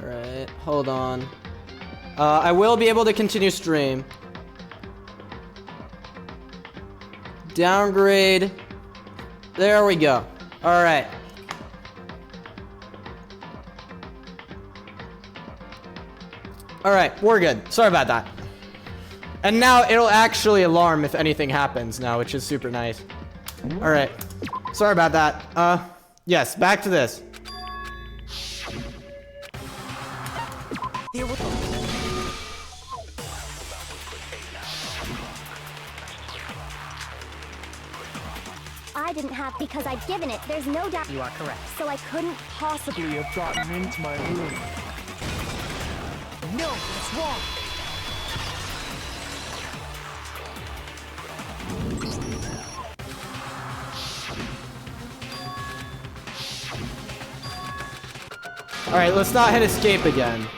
Alright, hold on. I will be able to continue stream. Downgrade. There we go. Alright. Alright, we're good. Sorry about that. And now it'll actually alarm if anything happens now, which is super nice. Alright. Sorry about that. Yes, back to this. I didn't have because I'd given it. There's no doubt. You are correct. So I couldn't possibly have gotten into my room. No, it's wrong. Alright, let's not hit escape again.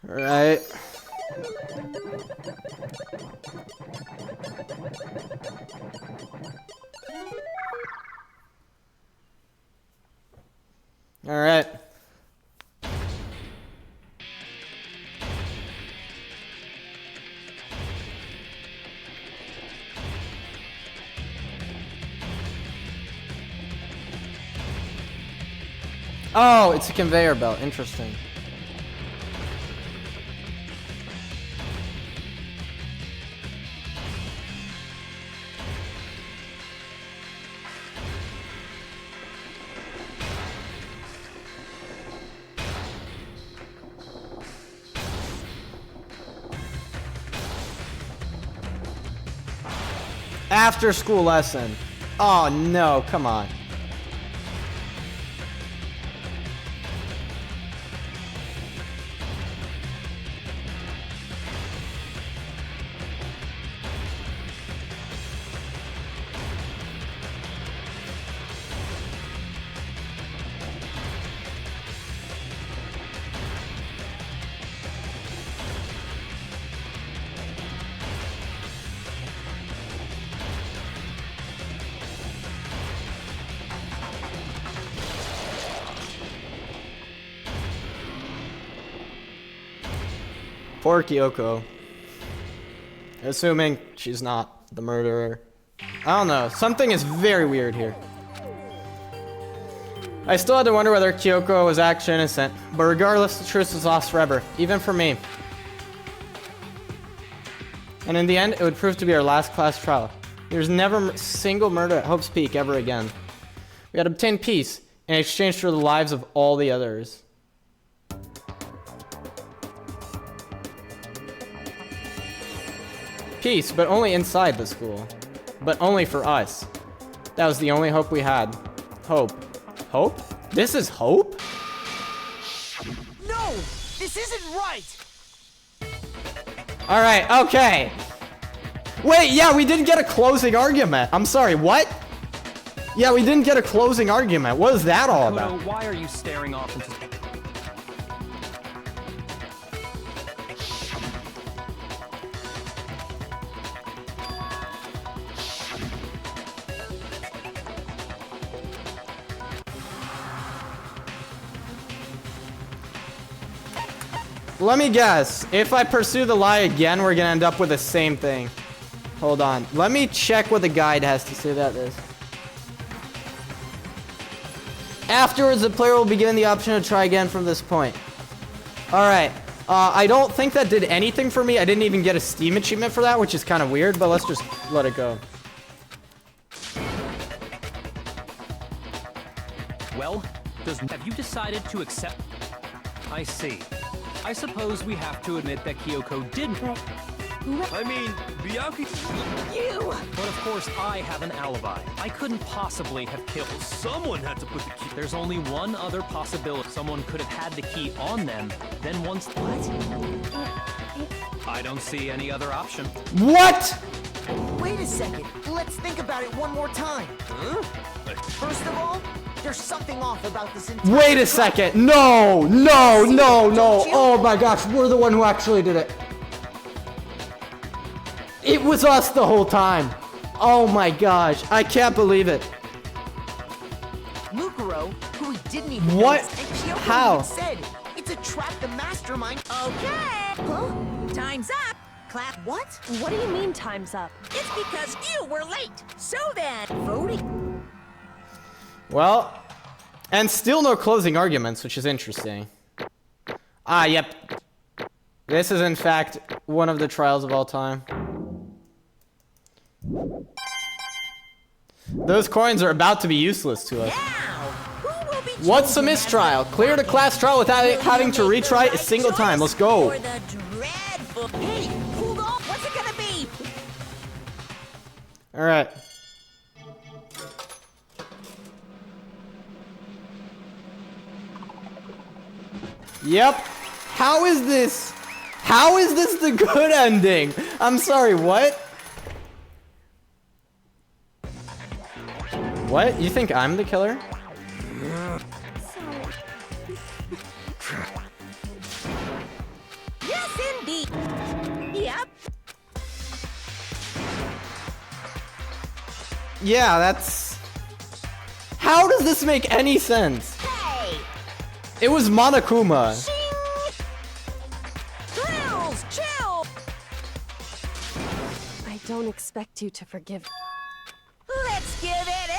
Alright. Alright. Oh, it's a conveyor belt. Interesting. After school lesson. Oh no, come on. Poor Kyoko. Assuming she's not the murderer. I don't know. Something is very weird here. I still had to wonder whether Kyoko was actually innocent, but regardless, the truth was lost forever, even for me. And in the end, it would prove to be our last class trial. There's never a single murder at Hope's Peak ever again. We had obtained peace in exchange for the lives of all the others. Peace, but only inside the school. But only for us. That was the only hope we had. Hope. Hope? This is hope? No! This isn't right! Alright, okay. Wait, yeah, we didn't get a closing argument. I'm sorry, what? Yeah, we didn't get a closing argument. What is that all about? Why are you staring off into... Let me guess. If I pursue the lie again, we're gonna end up with the same thing. Hold on. Let me check what the guide has to say about this. Afterwards, the player will be given the option to try again from this point. Alright. I don't think that did anything for me. I didn't even get a Steam achievement for that, which is kind of weird, but let's just let it go. Well, have you decided to accept? I see. I suppose we have to admit that Kyoko did. I mean, Bianchi... You! But of course, I have an alibi. I couldn't possibly have killed. Someone had to put the key... There's only one other possibility. Someone could have had the key on them, then once... What? I don't see any other option. What? Wait a second. Let's think about it one more time. Huh? First of all, there's something off about this entire... Wait a second. No, no, no, no. Oh my gosh, we're the one who actually did it. It was us the whole time. Oh my gosh, I can't believe it. Mukuro, who we didn't even What? notice, and Kyoko How? even said, it's a trap the mastermind... Okay. Huh? Time's up. Class. What? What do you mean time's up? It's because you were late. So then, voting. Well, and still no closing arguments, which is interesting. Ah, yep. This is in fact one of the trials of all time. Those coins are about to be useless to us. Now, who will be What's a chosen mistrial? as the Clear the class trial without Will having you to make the retry a right single time. Let's choice go. or the dreadful... Hey, hold on. What's it gonna be? All right. Yep. How is this? How is this the good ending? I'm sorry, what? What? You think I'm the killer? Yes, indeed. Yep. Yeah, that's... How does this make any sense? Hey. It was Monokuma. Shing. Thrills, chill. I don't expect you to forgive. Let's give it every...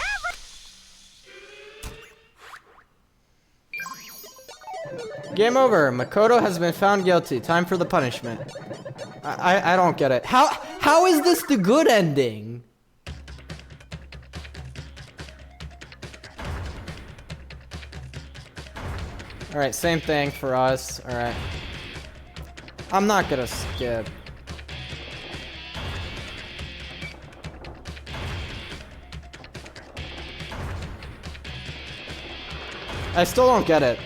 Game over. Makoto has been found guilty. Time for the punishment. I don't get it. How is this the good ending? Alright, same thing for us. Alright. I'm not gonna skip. I still don't get it.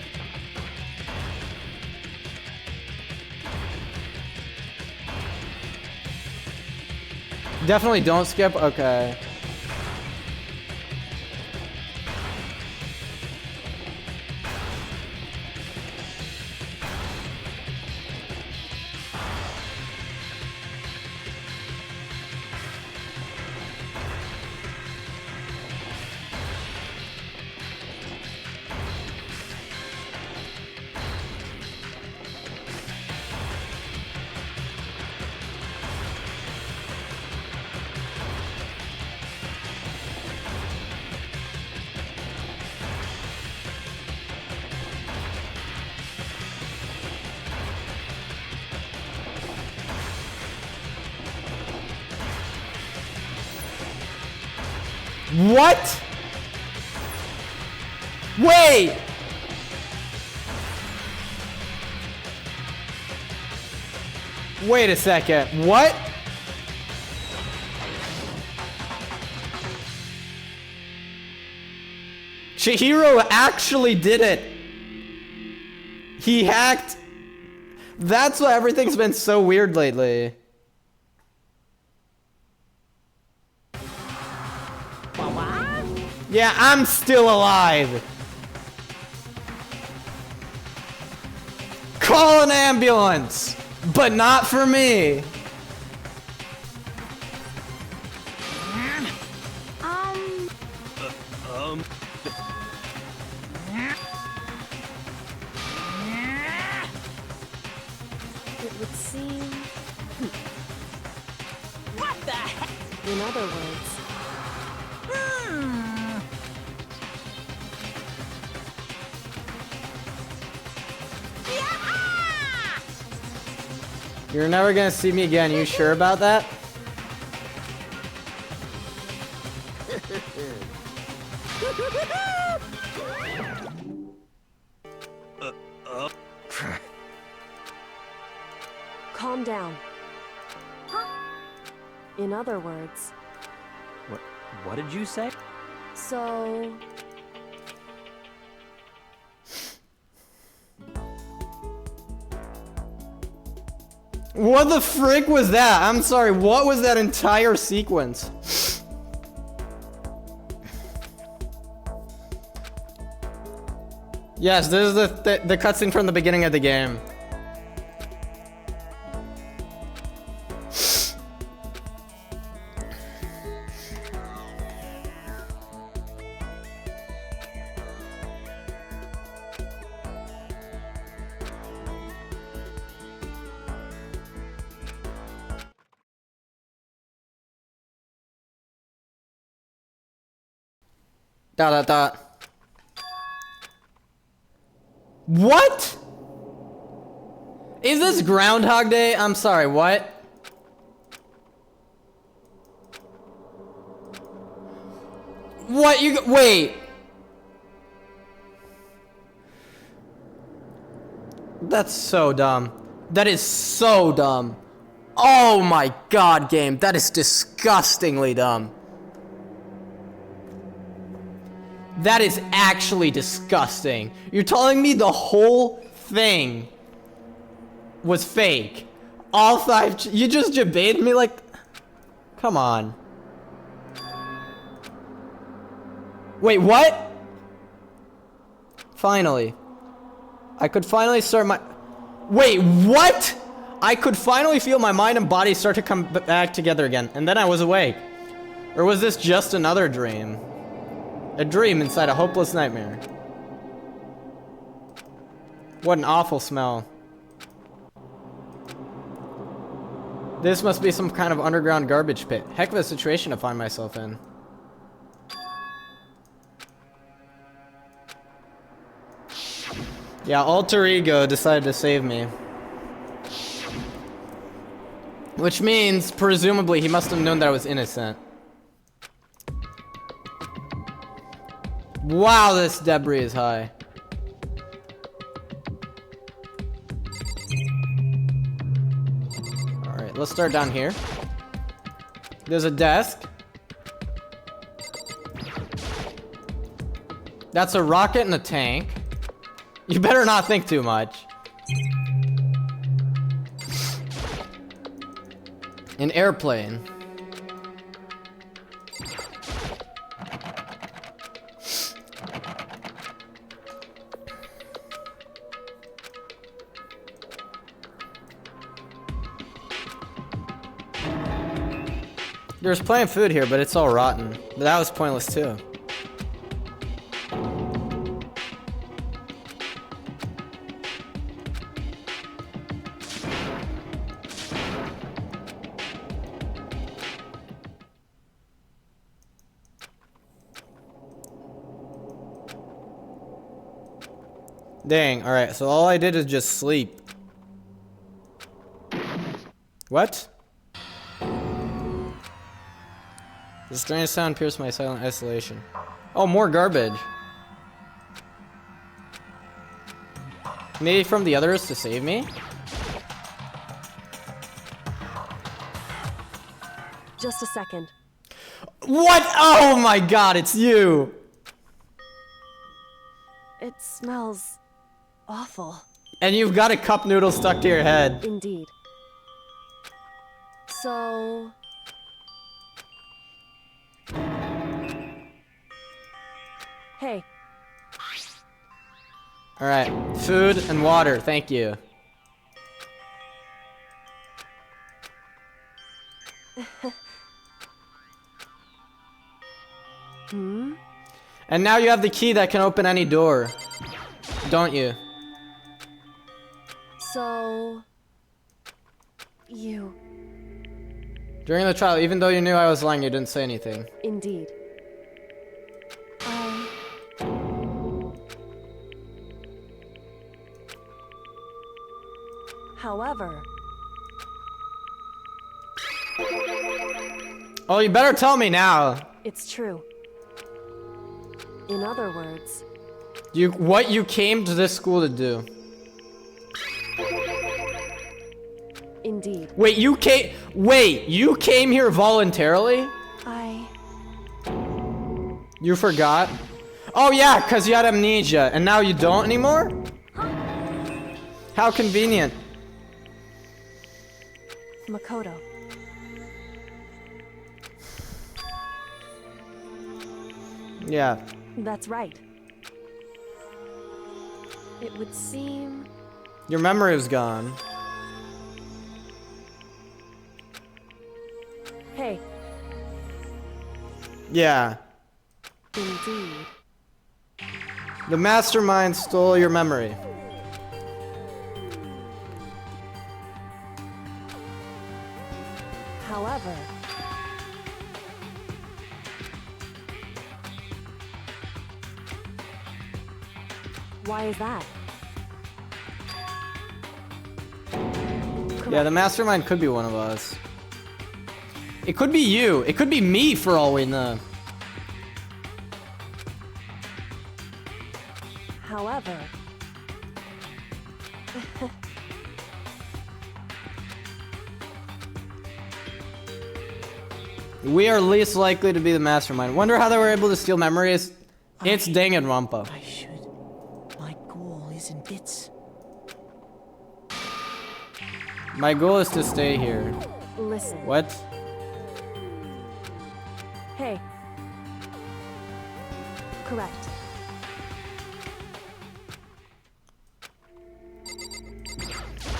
Definitely don't skip? Okay. What? Wait! Wait a second. What? Chihiro actually did it. He hacked. That's why everything's been so weird lately. Yeah, I'm still alive. Call an ambulance, but not for me. It would seem. What the heck? In other words, Yeah! You're never gonna see me again. You sure about that? Calm down. In other words, What did you say? so... What the frick was that? I'm sorry, what was that entire sequence? Yes, this is the cutscene from the beginning of the game. Dot dot dot. What? Is this Groundhog Day? I'm sorry, what? What you wait. That's so dumb. That is so dumb. Oh my god, game. That is disgustingly dumb. That is actually disgusting. You're telling me the whole thing was fake? All 5... You just debated me like... Come on. Wait, what? Finally. I could finally start my... Wait, what? I could finally feel my mind and body start to come back together again, and then I was awake. Or was this just another dream? A dream inside a hopeless nightmare. What an awful smell. This must be some kind of underground garbage pit. Heck of a situation to find myself in. Yeah, Alter Ego decided to save me. Which means, presumably, he must have known that I was innocent. Wow, this debris is high. Alright, let's start down here. There's a desk. That's a rocket and a tank. You better not think too much. An airplane. There's plenty of food here, but it's all rotten. But that was pointless too. Dang, alright, so all I did is just sleep. What? The strange sound pierced my silent isolation. Oh, more garbage. Maybe from the others to save me? Just a second. What? Oh my god, it's you! It smells awful. And you've got a cup noodle stuck to your head. Indeed. So... Hey, Alright, food and water, thank you. And now you have the key that can open any door. Don't you? so... You... During the trial, even though you knew I was lying, you didn't say anything. Indeed. However, Oh, you better tell me now. It's true. In other words, What you came to this school to do. indeed, Wait, you came here voluntarily? You forgot? Oh yeah, cause you had amnesia, and now you don't anymore? How convenient. Makoto. Yeah. That's right. It would seem... Your memory is gone. Hey, Yeah. indeed. The mastermind stole your memory. However, why is that? Yeah, the mastermind could be one of us. It could be you. It could be me for all we know. However, We are least likely to be the mastermind. Wonder how they were able to steal memories. It's Danganronpa. I should. My goal isn't bits. My goal is to stay here. listen. What? Hey. Correct.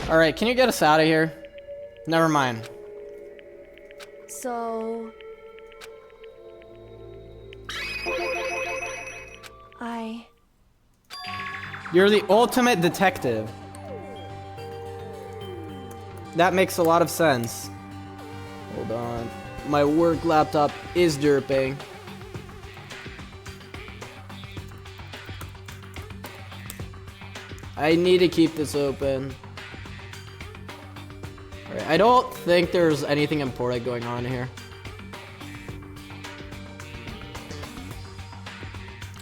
Alright, can you get us out of here? Never mind. So... You're the ultimate detective. That makes a lot of sense. Hold on. My work laptop is derping. I need to keep this open. Alright, I don't think there's anything important going on here.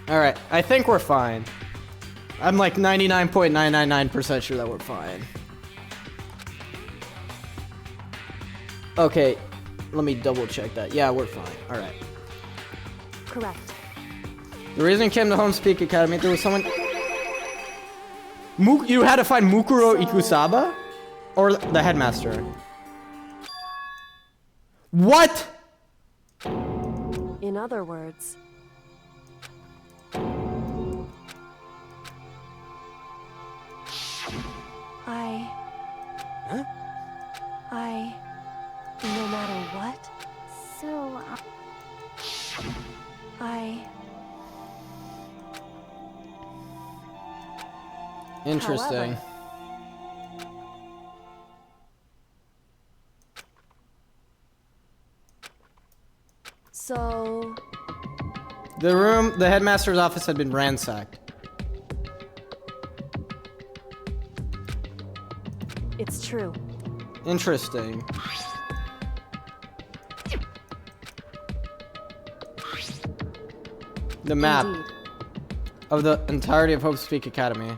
Alright, I think we're fine. I'm like 99.999% sure that we're fine. Okay, let me double check that. Yeah, we're fine. Alright. correct. The reason you came to Home Speak Academy, there was someone... You had to find Mukuro Ikusaba? Or the headmaster? What? In other words... No matter what, So, Interesting. However- So... The headmaster's office had been ransacked. It's true. Interesting. The map Indeed. of the entirety of Hope Speak Academy.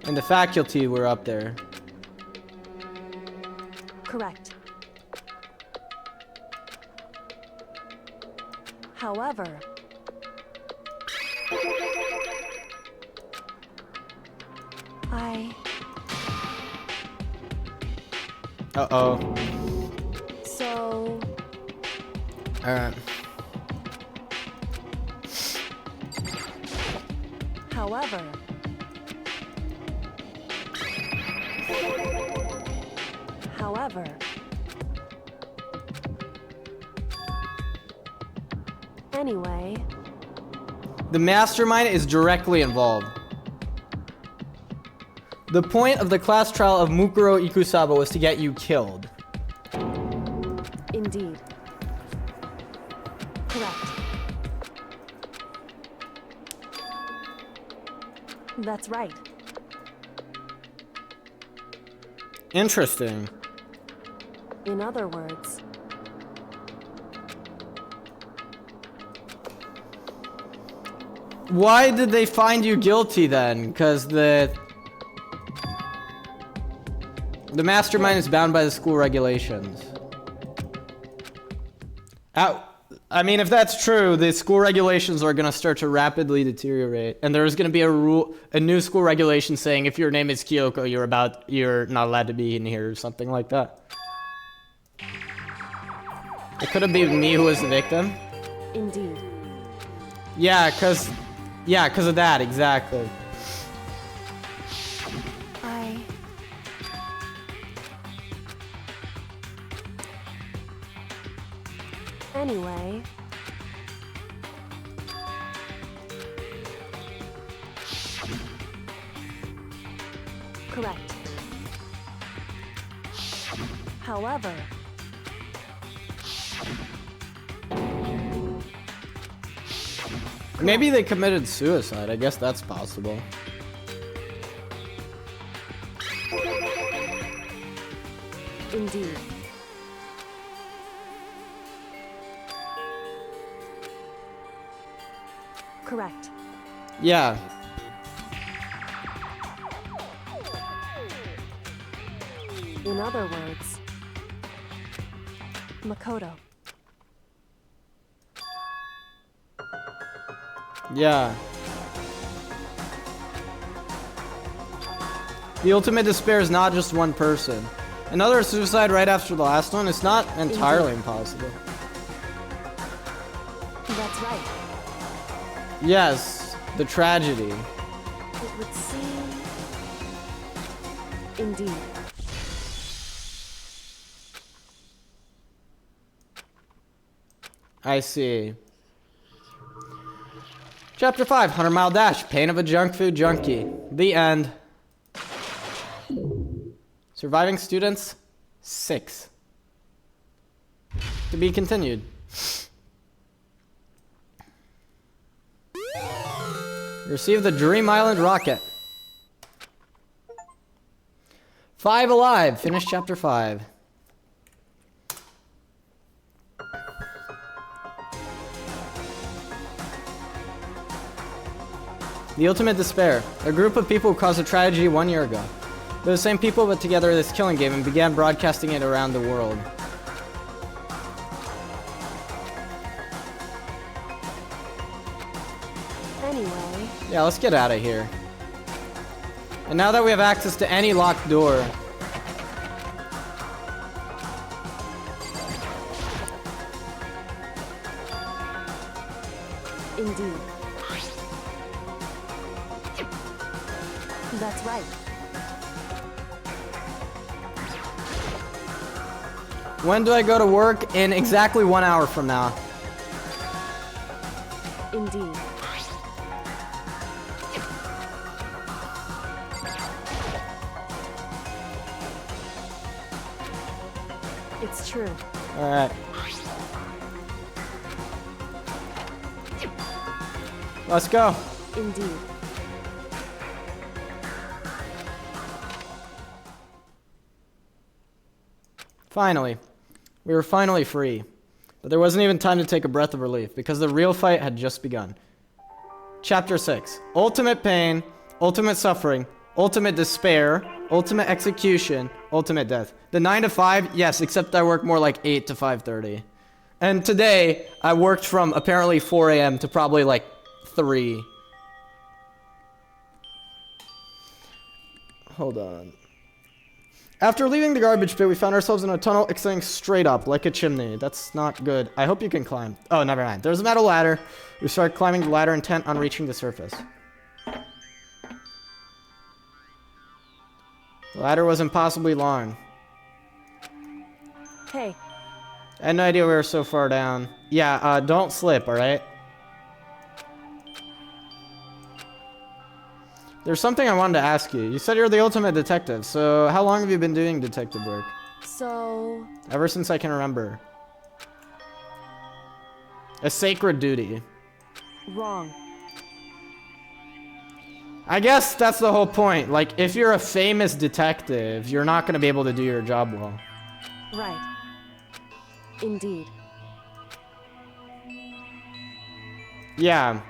And the faculty were up there. Correct. However... Uh-oh. So... Alright. However... However... Anyway... The mastermind is directly involved. The point of the class trial of Mukuro Ikusaba was to get you killed. Indeed. Correct. That's right. Interesting. In other words, why did they find you guilty then? Because the mastermind is bound by the school regulations. I mean, if that's true, the school regulations are gonna start to rapidly deteriorate, and there's gonna be a new school regulation saying if your name is Kyoko, you're not allowed to be in here or something like that. It could have been me who was the victim. indeed. Yeah, cause of that, exactly. Anyway, correct. However, Maybe they committed suicide. I guess that's possible. indeed. Correct. Yeah. In other words, Makoto. Yeah. The ultimate despair is not just one person. Another suicide right after the last one is not entirely impossible. That's right. Yes, the tragedy. It would seem. Indeed. I see. Chapter 5, 100 Mile Dash, Pain of a Junk Food Junkie. The end. Surviving students, 6. To be continued. Receive the Dream Island rocket. 5 alive, finish chapter 5. The ultimate despair. A group of people who caused a tragedy 1 year ago. They're the same people put together this killing game and began broadcasting it around the world. Anyway. Yeah, let's get out of here. And now that we have access to any locked door, Indeed. That's right. when do I go to work? In exactly 1 hour from now. Indeed. It's true. All right. Let's go. Indeed. Finally. We were finally free. But there wasn't even time to take a breath of relief because the real fight had just begun. Chapter 6. Ultimate pain, ultimate suffering, ultimate despair, ultimate execution, ultimate death. The 9 to 5, yes, except I work more like 8 to 5:30. And today, I worked from apparently 4 a.m. to probably like 3. Hold on. After leaving the garbage pit, we found ourselves in a tunnel extending straight up, like a chimney. That's not good. I hope you can climb. Oh, never mind. There's a metal ladder. We started climbing the ladder intent on reaching the surface. The ladder was impossibly long. Hey, I had no idea we were so far down. Yeah, don't slip, alright? There's something I wanted to ask you. You said you're the ultimate detective, so how long have you been doing detective work? so Ever since I can remember. A sacred duty. wrong. I guess that's the whole point. Like, if you're a famous detective, you're not going to be able to do your job well. Right. Indeed. Yeah.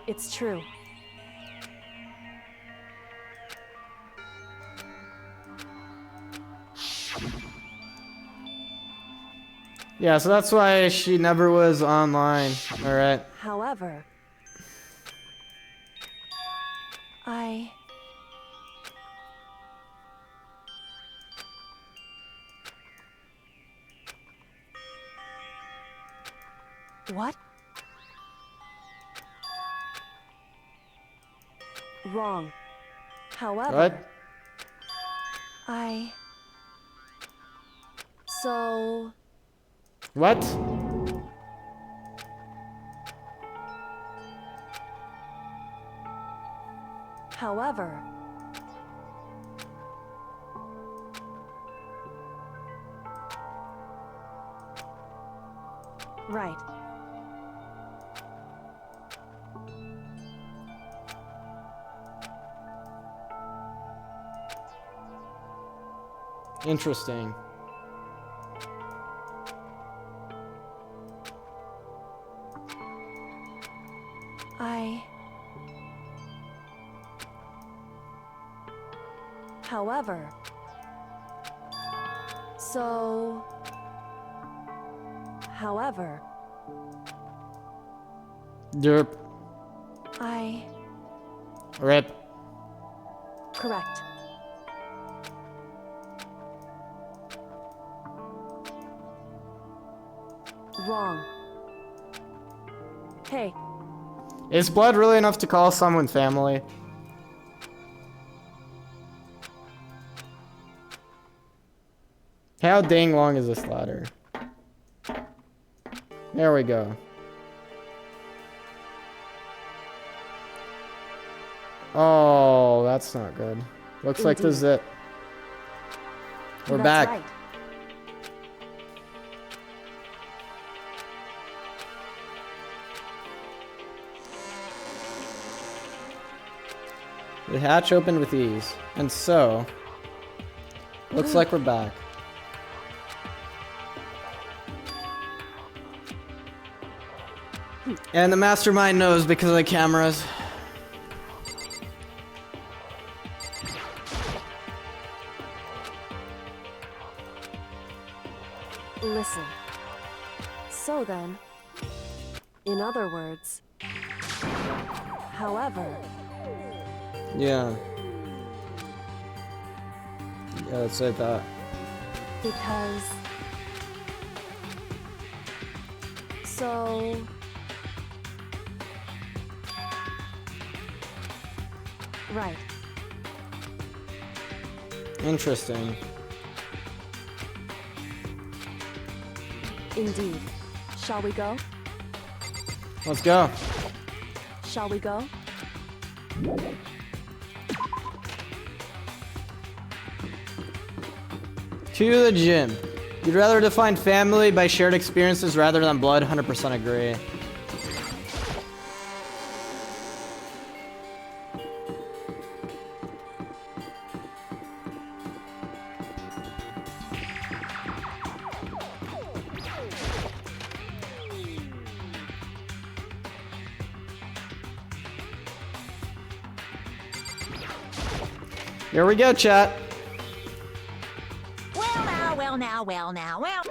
It's true. Yeah, so that's why she never was online. Alright. However, What? Wrong. However, What? So... What? However... Right. Interesting. However... So... However... Derp. Rip. Correct. Wrong. Hey, Is blood really enough to call someone family? How dang long is this ladder? There we go. Oh, that's not good. Looks like this is it. We're that's back. right. The hatch opened with ease. And so, looks like we're back. And the mastermind knows because of the cameras. Listen. So then, in other words, however, Yeah. Yeah, let's say that. because... So... Right. Interesting. Indeed. Shall we go? Let's go. Shall we go? To the gym. You'd rather define family by shared experiences rather than blood, 100% agree. Here we go, chat. Well now, well now, well now, well.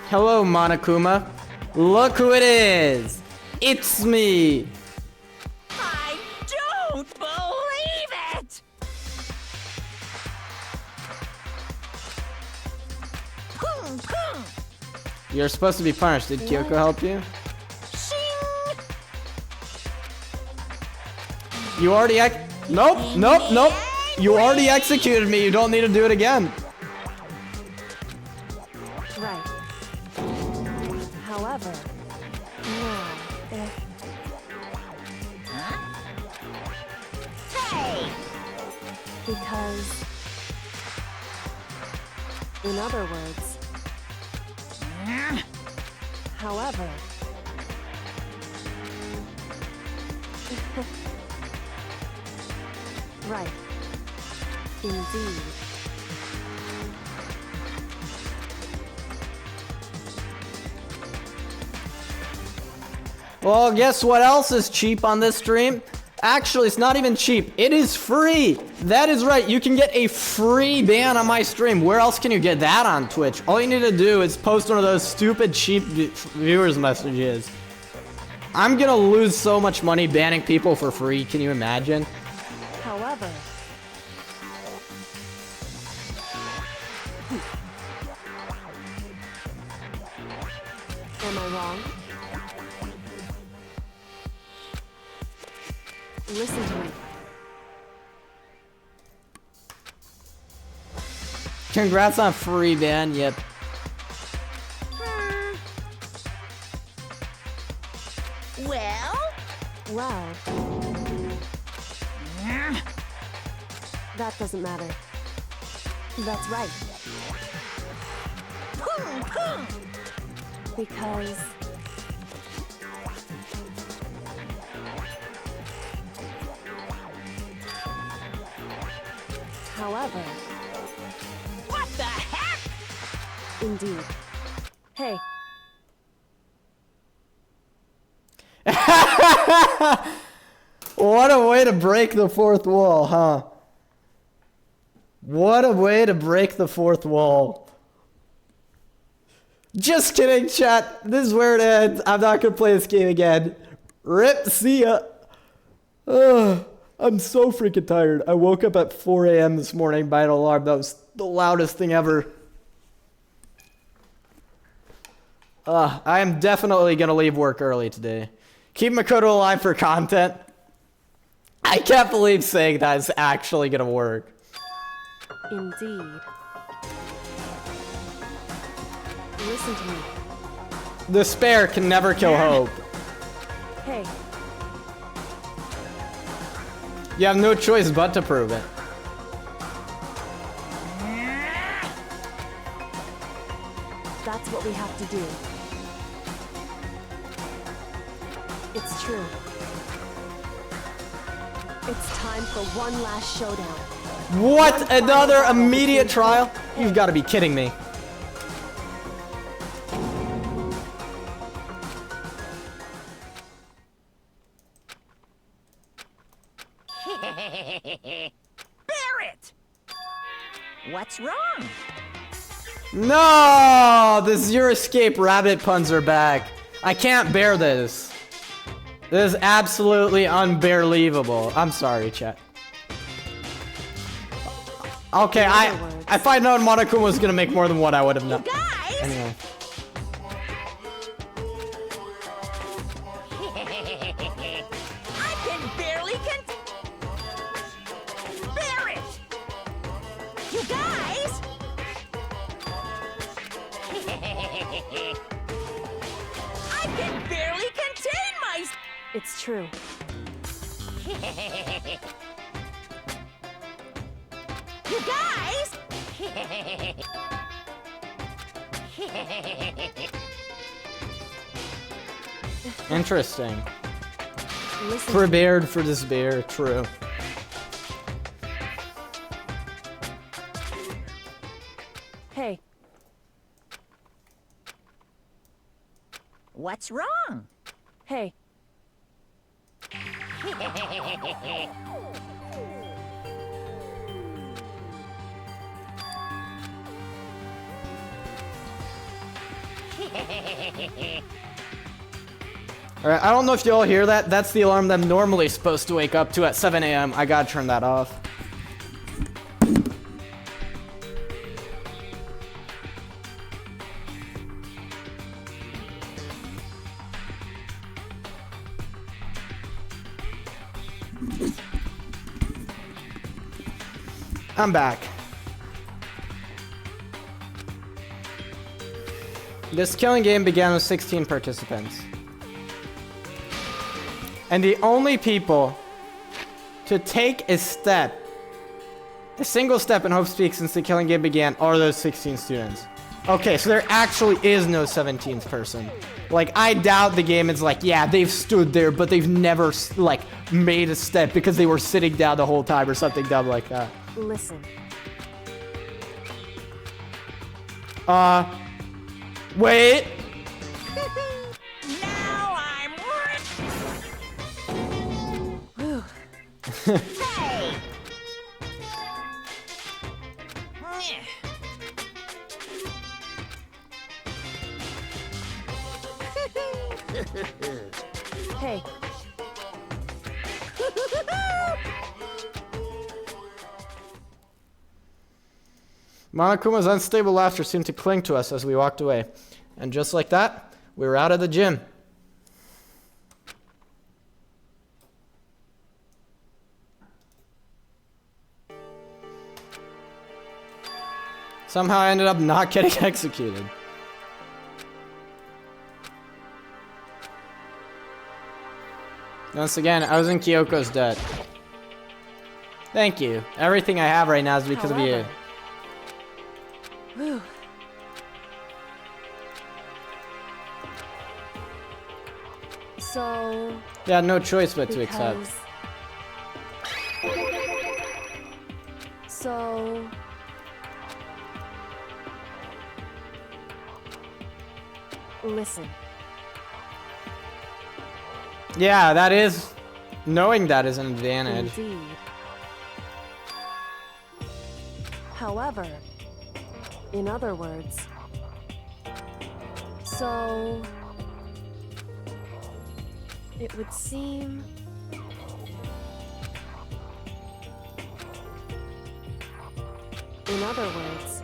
Hello, Monokuma. Look who it is. It's me. I don't believe it! You're supposed to be punished. Did Kyoko help you? Shing! You already Nope. You already executed me. You don't need to do it again. Right. However, now, Hey! because... In other words, however... right. Indeed. Well, guess what else is cheap on this stream? Actually, it's not even cheap. It is free. That is right. You can get a free ban on my stream. Where else can you get that on Twitch? All you need to do is post one of those stupid cheap viewers messages. I'm gonna lose so much money banning people for free. Can you imagine? However, am I wrong? Listen to me. Congrats on free ban. Yep. Well? Well, that doesn't matter. That's right. Because however, What the heck? indeed. Hey, What a way to break the fourth wall, huh? What a way to break the fourth wall. Just kidding, chat. This is where it ends. I'm not gonna play this game again. Rip, see ya. Ugh, I'm so freaking tired. I woke up at 4 a.m. this morning by an alarm. That was the loudest thing ever. I am definitely gonna leave work early today. Keep Makoto alive for content. I can't believe saying that is actually gonna work. indeed. Listen to me. Despair can never kill hope. Hey, You have no choice but to prove it. that's what we have to do. It's true. It's time for one last showdown. What? Another immediate trial? You've got to be kidding me. Barrett! What's wrong? No! This Your Escape rabbit puns are back. I can't bear this. This is absolutely unbelievable. I'm sorry, chat. Okay, I find out Monokuma was gonna make more than what I would have done. Guys! Anyway. I can barely Barrett! You guys! I can barely contain myself! It's true. You guys! Interesting. Listen. Prepared for despair, true. Hey, What's wrong? hey. Alright, I don't know if you all hear that. That's the alarm that I'm normally supposed to wake up to at 7 a.m. I gotta turn that off. I'm back. This killing game began with 16 participants. And the only people to take a step, a single step in Hope Speak since the killing game began, are those 16 students. Okay, so there actually is no 17th person. Like, I doubt the game is like, yeah, they've stood there, but they've never, like, made a step because they were sitting down the whole time or something dumb like that. Listen. Wait. Now I'm rich. Hey! Hey, Monokuma's unstable laughter seemed to cling to us as we walked away. And just like that, we were out of the gym. Somehow I ended up not getting executed. Once again, I was in Kyoko's debt. Thank you. Everything I have right now is because of you. Whew. So... Yeah, no choice but to accept. So... Listen. Yeah, that is... Knowing that is an advantage. Indeed. However, in other words, so it would seem in other words,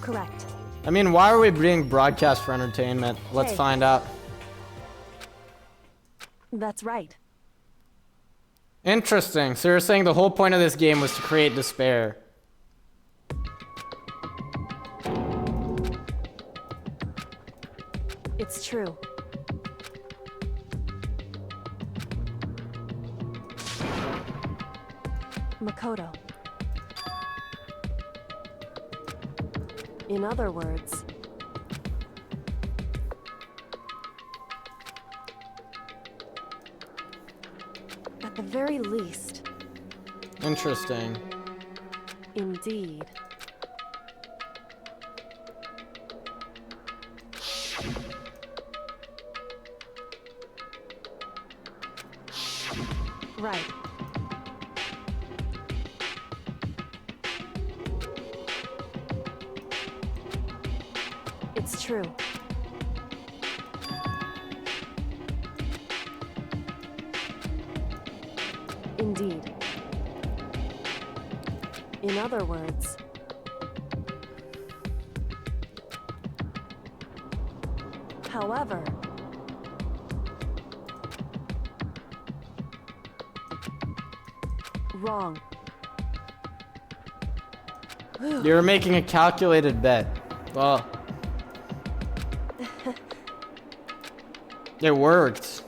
correct. I mean, why are we being broadcast for entertainment? Let's Hey. find out. That's right. Interesting. So you're saying the whole point of this game was to create despair. It's true. Makoto. In other words, at the very least, Interesting. indeed. Right. It's true. Indeed. In other words, however, wrong. You're making a calculated bet. Well, it worked.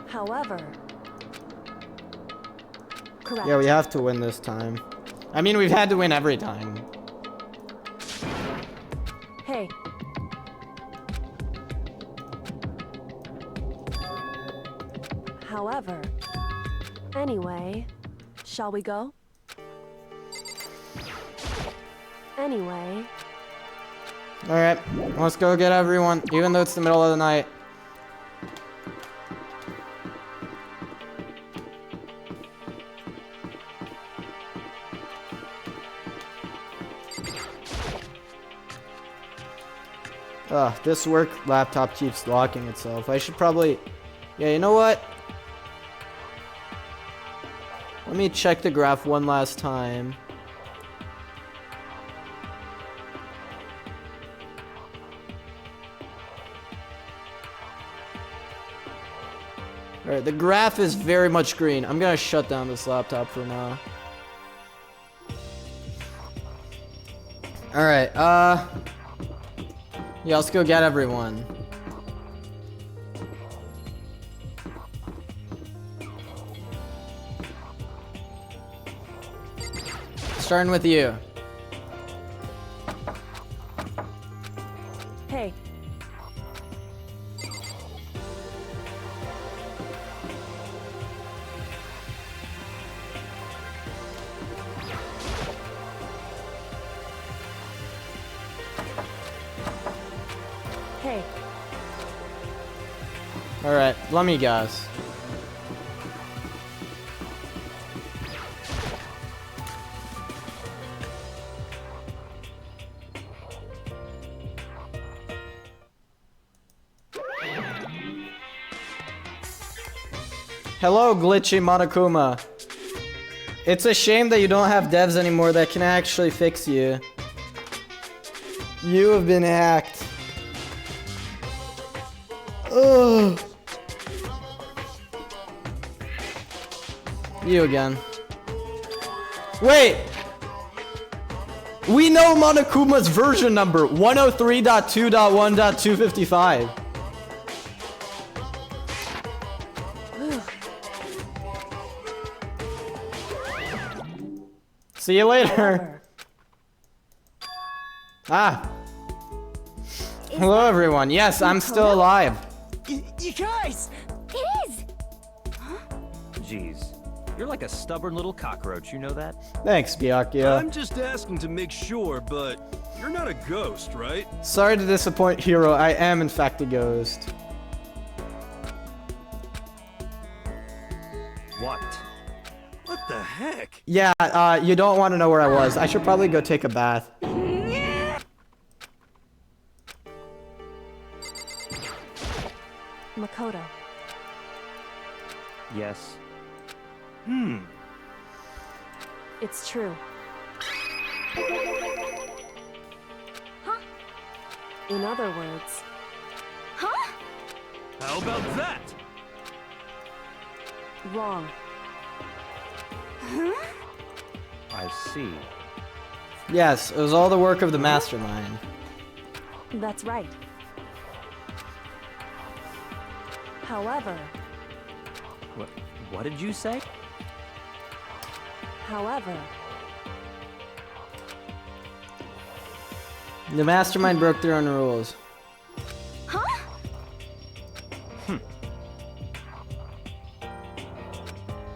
However, correct. Yeah, we have to win this time. I mean, we've had to win every time. Hey. However, anyway, shall we go? Anyway, Alright, let's go get everyone, even though it's the middle of the night. Ugh, this work laptop keeps locking itself. I should probably... Yeah, you know what? Let me check the graph one last time. Alright, the graph is very much green. I'm gonna shut down this laptop for now. Alright, yeah, let's go get everyone. starting with you. Hey. Hey. Alright, let me guess. Hello, glitchy Monokuma. It's a shame that you don't have devs anymore that can actually fix you. You have been hacked. Ugh. You again. Wait! We know Monokuma's version number, 103.2.1.255. See you later. Ah. Hello, everyone. Yes, I'm still alive. You guys! It is! Jeez. You're like a stubborn little cockroach, you know that? Thanks, Byakuya. I'm just asking to make sure, but you're not a ghost, right? Sorry to disappoint, Hero. I am, in fact, a ghost. What? What the heck? Yeah, you don't want to know where I was. I should probably go take a bath. Makoto. Yes. It's true. Huh? In other words, Huh? How about that? wrong. I see. Yes, it was all the work of the mastermind. That's right. However, What did you say? however, The mastermind broke their own rules. Huh?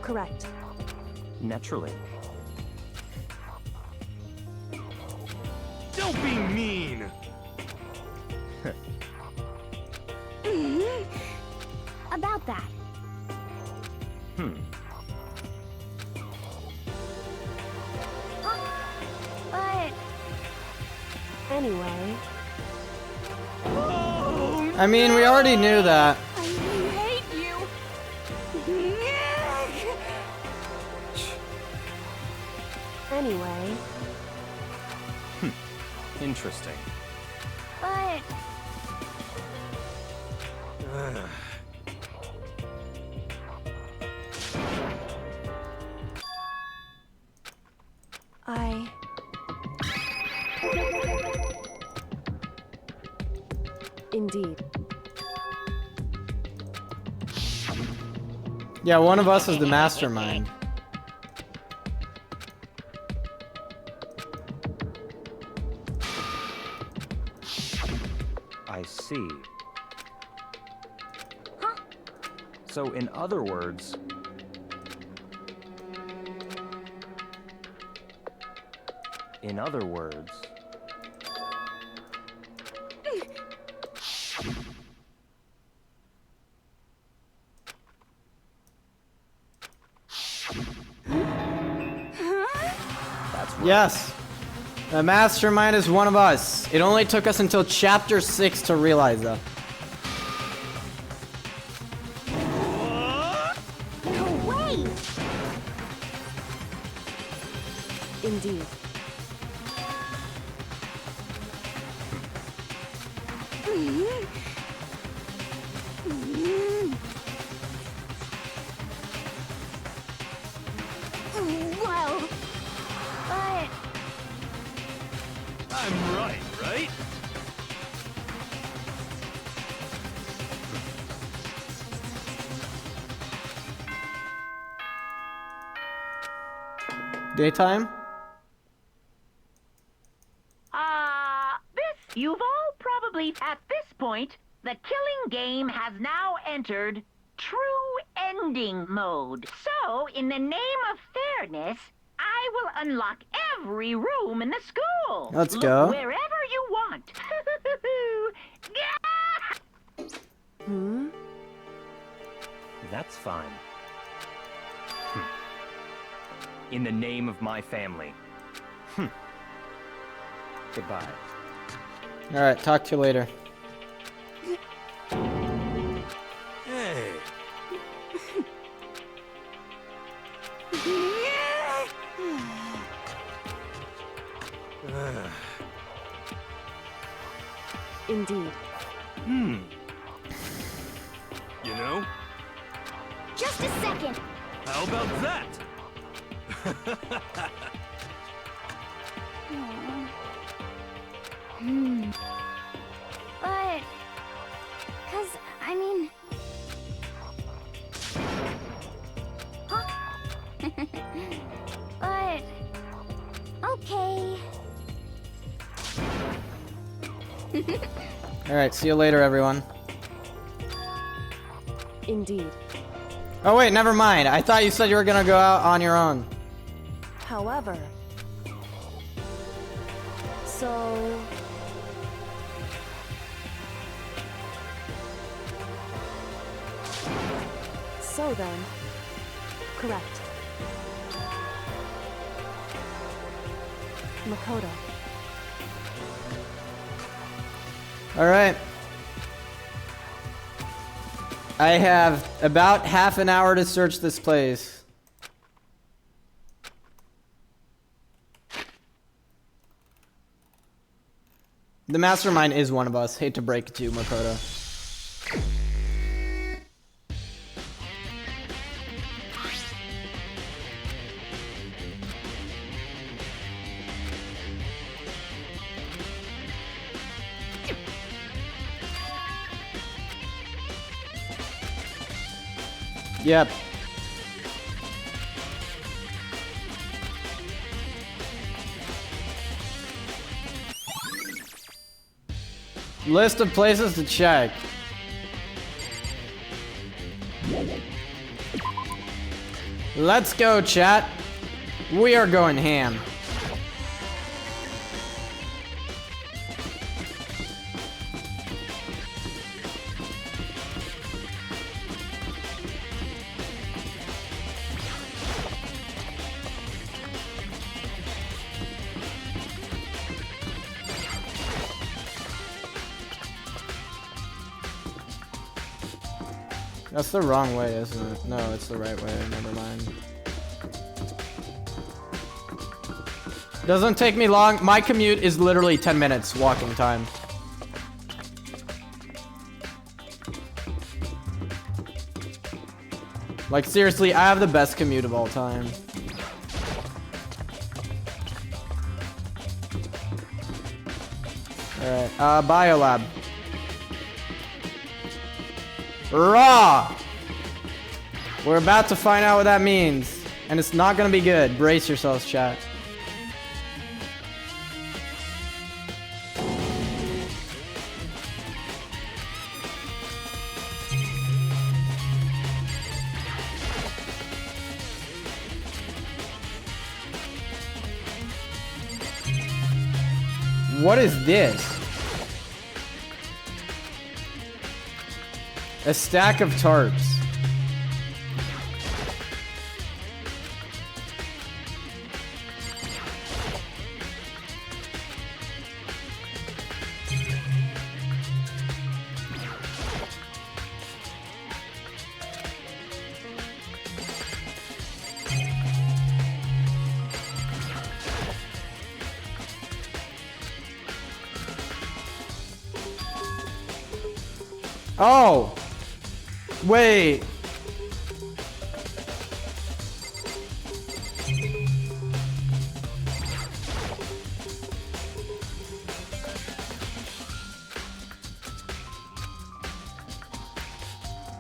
correct. Naturally. Don't be mean! About that. But Anyway, I mean, we already knew that. I hate you. anyway, Interesting. But I... Indeed. Yeah, one of us is the mastermind. I see. Huh? So, in other words... In other words... That's right. Yes. The mastermind is one of us. It only took us until chapter 6 to realize that. no way. Indeed. Well, but I'm right, right? Daytime? You've all probably, at this point, the killing game has now entered true ending mode. So, in the name of fairness, I will unlock every room in the school. Let's Look go. wherever you want. That's fine. In the name of my family. Goodbye. All right, talk to you later. Hey. Indeed. You know, Just a second. how about that? But... Cause, I mean... Huh? But... Okay. All right, see you later, everyone. Indeed. Oh wait, never mind. I thought you said you were gonna go out on your own. However... So... So then... Correct. Makoto. All right. I have about half an hour to search this place. The mastermind is one of us. Hate to break it to you, Makoto. Yep. List of places to check. Let's go, chat. We are going ham. That's the wrong way, isn't it? No, it's the right way. Never mind. Doesn't take me long. My commute is literally 10 minutes walking time. Like, seriously, I have the best commute of all time. Alright, Biolab. Raw! We're about to find out what that means. And it's not gonna be good. Brace yourselves, chat. What is this? A stack of tarps. Oh! Wait.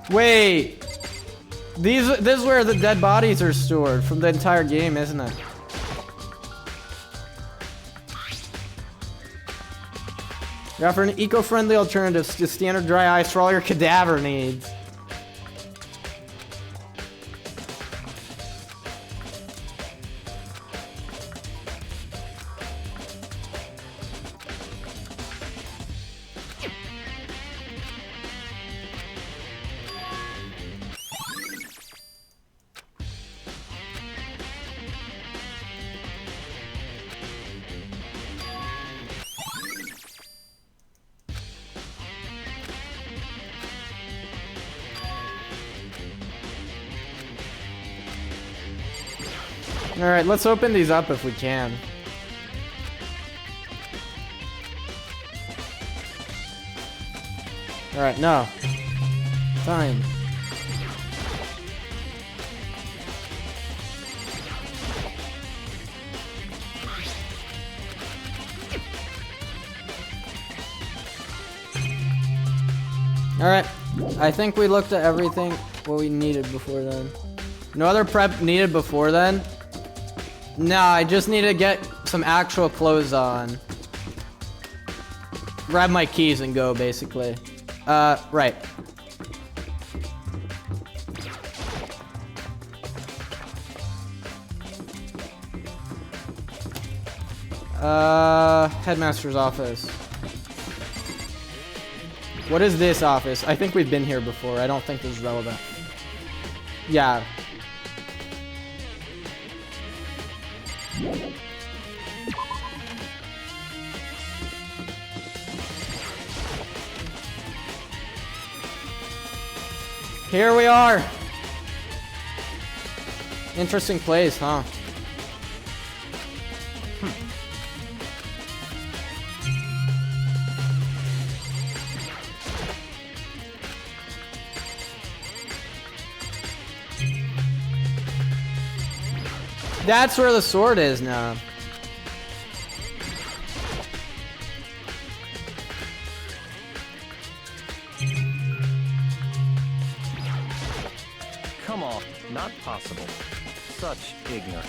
Wait. This is where the dead bodies are stored from the entire game, isn't it? We offer an eco-friendly alternative to standard dry ice for all your cadaver needs. Alright, let's open these up if we can. Alright, no. Fine. Alright, I think we looked at everything what we needed before then. No other prep needed before then? No, I just need to get some actual clothes on. Grab my keys and go, basically. Right. Headmaster's office. What is this office? I think we've been here before. I don't think this is relevant. Yeah. Here we are. Interesting place, huh? That's where the sword is now. Come on, not possible. Such ignorance.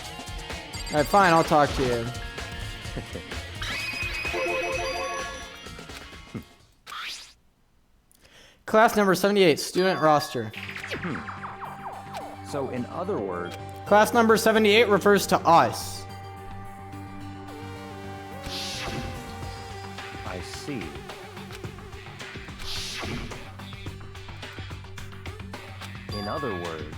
Alright, fine, I'll talk to you. Class number 78, student roster. So, in other words, Class number 78 refers to us. I see. In other words,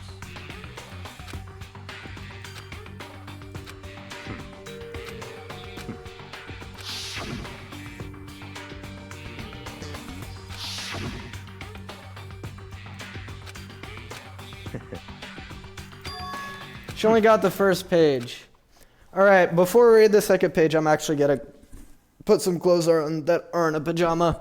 She only got the first page. Alright, before we read the second page, I'm actually gonna put some clothes on that aren't a pajama.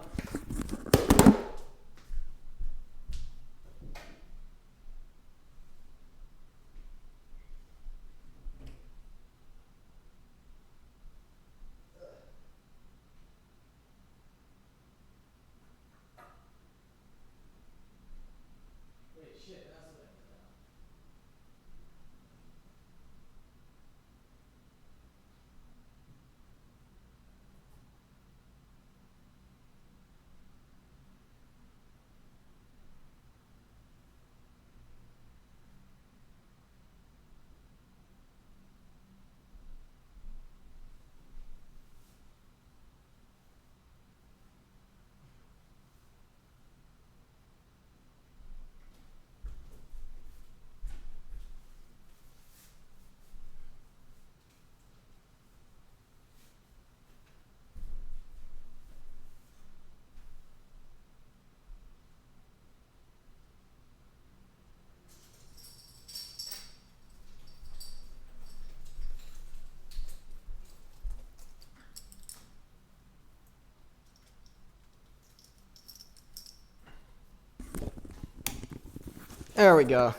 There we go.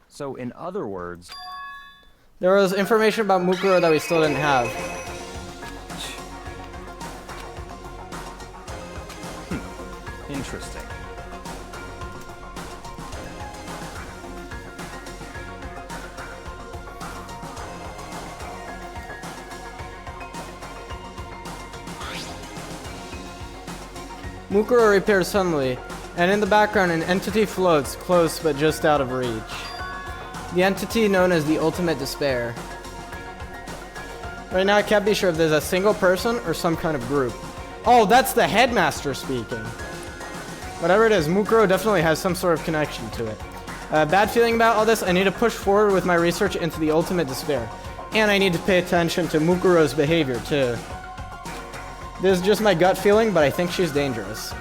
so in other words, There was information about Mukuro that we still didn't have. interesting. Mukuro appears suddenly, and in the background an entity floats, close but just out of reach. The entity known as the Ultimate Despair. Right now I can't be sure if there's a single person or some kind of group. Oh, that's the headmaster speaking. Whatever it is, Mukuro definitely has some sort of connection to it. Bad feeling about all this, I need to push forward with my research into the Ultimate Despair. And I need to pay attention to Mukuro's behavior too. This is just my gut feeling, but I think she's dangerous.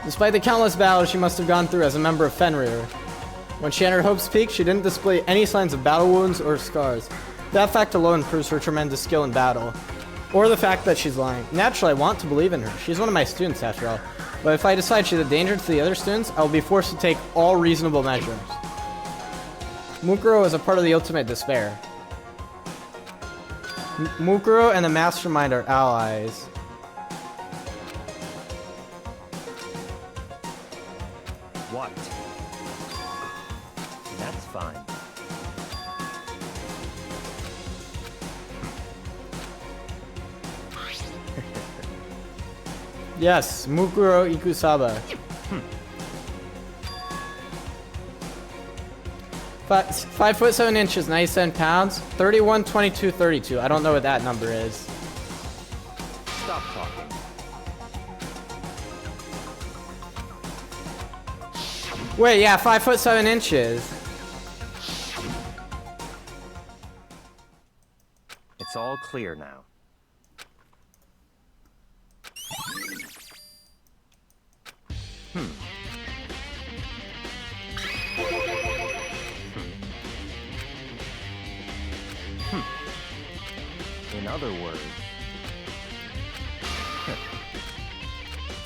Despite the countless battles she must have gone through as a member of Fenrir, when she entered Hope's Peak, she didn't display any signs of battle wounds or scars. That fact alone proves her tremendous skill in battle. Or the fact that she's lying. Naturally, I want to believe in her. She's one of my students after all. But if I decide she's a danger to the other students, I will be forced to take all reasonable measures. Mukuro is a part of the Ultimate Despair. Mukuro and the Mastermind are allies. What? That's fine. Yes, Mukuro Ikusaba. 5'7" 97 pounds, 31, 22, 32. I don't know what that number is. Stop talking. Wait, yeah, 5'7". It's all clear now. In other words,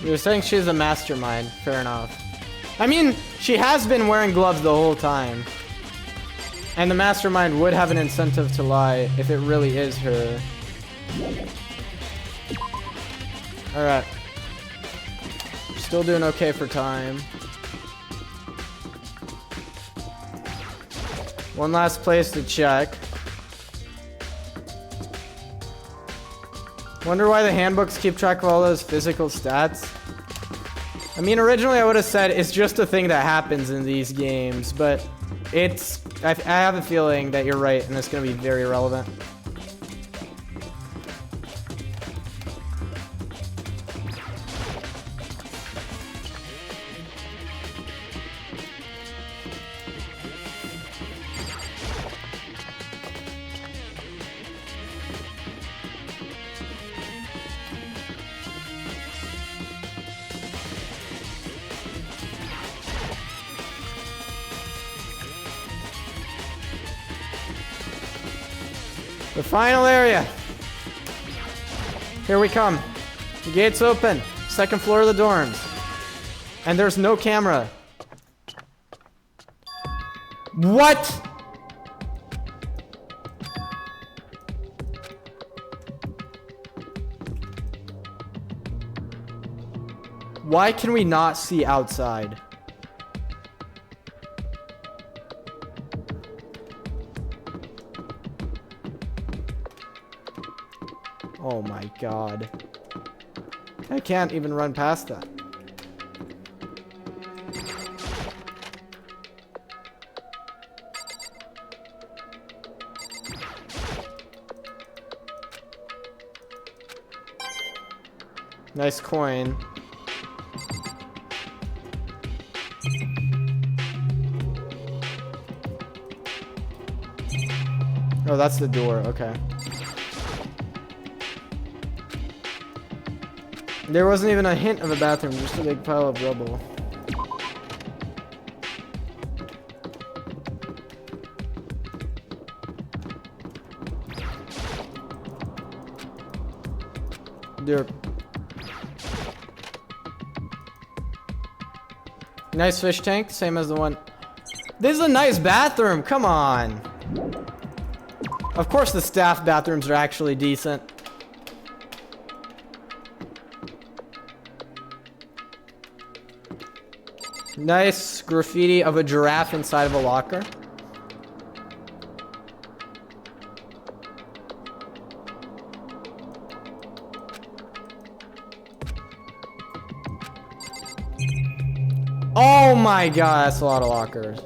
You're saying she's a mastermind. Fair enough. I mean, she has been wearing gloves the whole time. And the mastermind would have an incentive to lie if it really is her. Alright. Still doing okay for time. One last place to check. Wonder why the handbooks keep track of all those physical stats. I mean, originally I would have said it's just a thing that happens in these games, but it's... I have a feeling that you're right, and it's going to be very relevant. The final area. Here we come. The gate's open. Second floor of the dorms. And there's no camera. What? Why can we not see outside? Oh my god. I can't even run past that. Nice coin. Oh, that's the door. Okay. There wasn't even a hint of a bathroom, just a big pile of rubble. Derp. Nice fish tank, same as the one. This is a nice bathroom, come on. Of course the staff bathrooms are actually decent. Nice graffiti of a giraffe inside of a locker. Oh my god, that's a lot of lockers.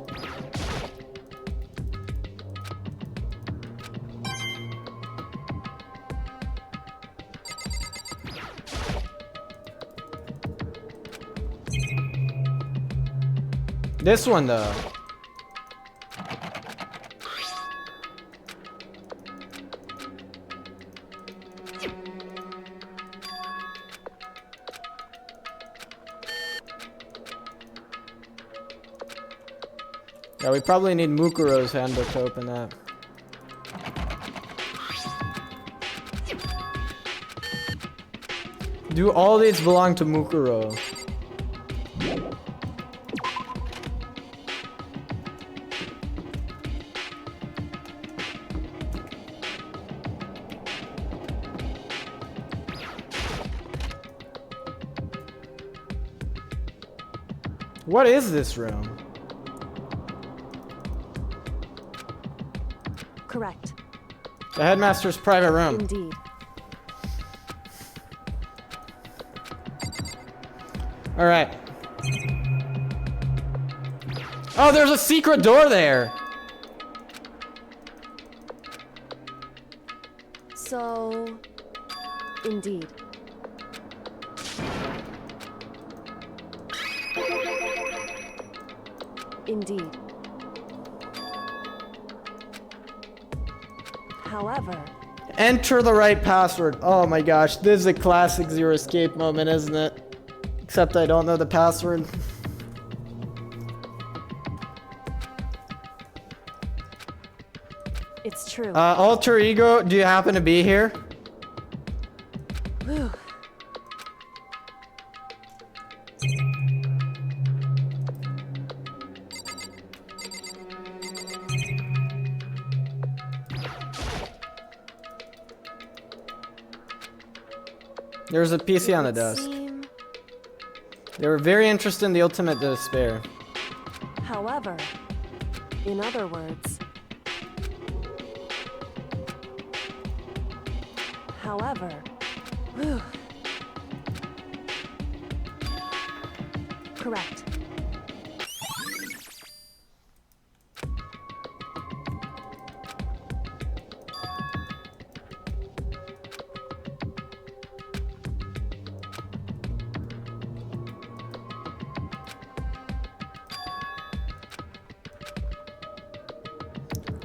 This one though. Yeah, we probably need Mukuro's handbook to open that. Do all these belong to Mukuro? What is this room? Correct. The headmaster's private room. Indeed. All right. Oh, there's a secret door there. So, indeed. Indeed. However, Enter the right password. Oh my gosh, this is a classic Zero Escape moment, isn't it? Except I don't know the password. it's true. Alter Ego, do you happen to be here? Whew. There's a PC on the It would desk. seem- They were very interested in the ultimate despair. However, in other words. However. Whew. Correct.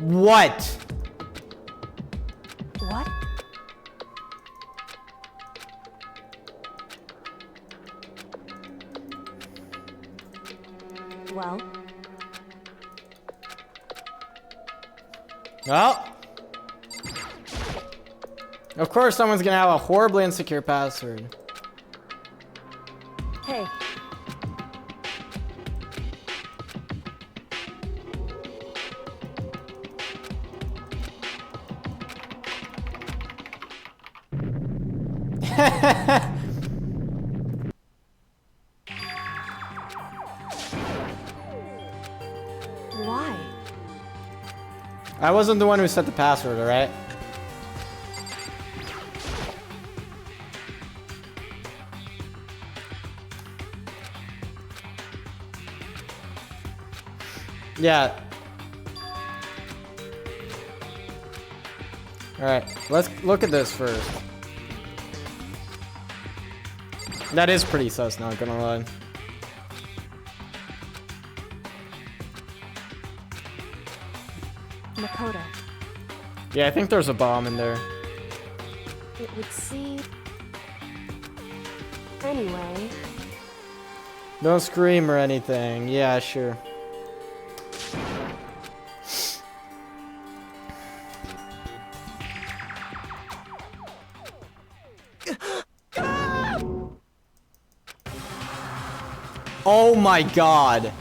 What? What? Well, Well. Of course someone's gonna have a horribly insecure password. hey, why? I wasn't the one who set the password, alright? Yeah. Alright, let's look at this first. That is pretty sus, not gonna lie. Makoto, Yeah, I think there's a bomb in there. it would seem. Anyway, Don't scream or anything. Yeah, sure. Oh my god.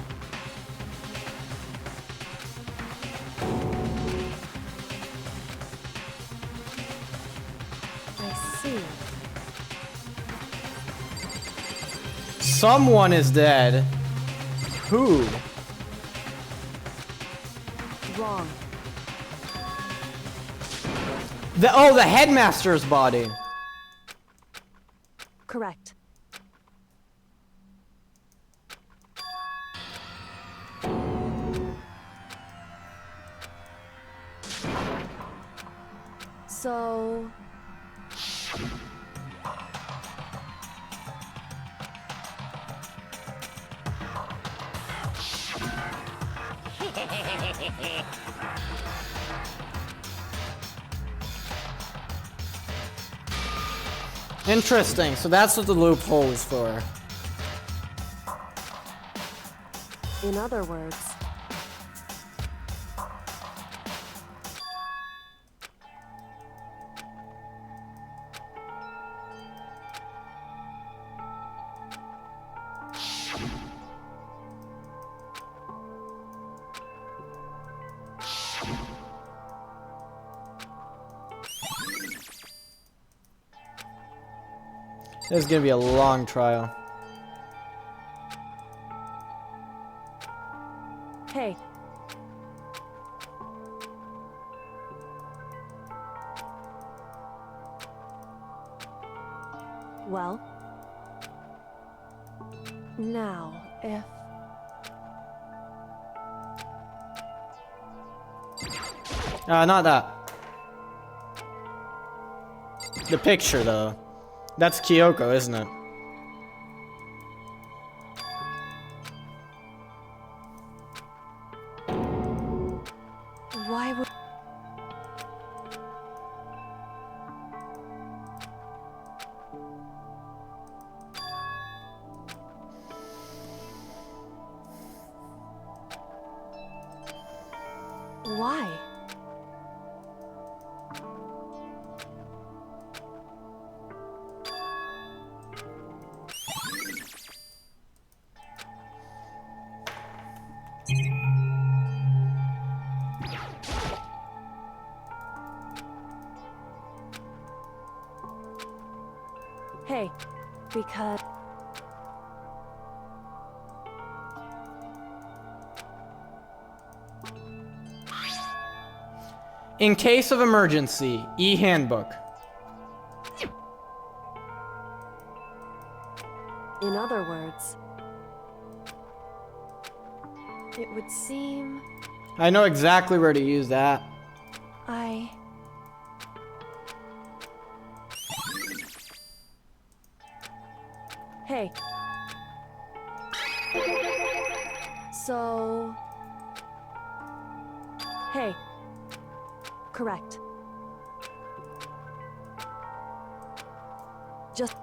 I see. Someone is dead. Who? Wrong. The headmaster's body. Correct. So... Interesting. So that's what the loophole is for. In other words... This is gonna be a long trial. Hey. Well... Now, if... Not that. The picture, though. That's Kyoko, isn't it? Why would... Why? Hey, because... In case of emergency, e-handbook. In other words... It would seem... I know exactly where to use that. Hey. So... Hey. Correct. Just...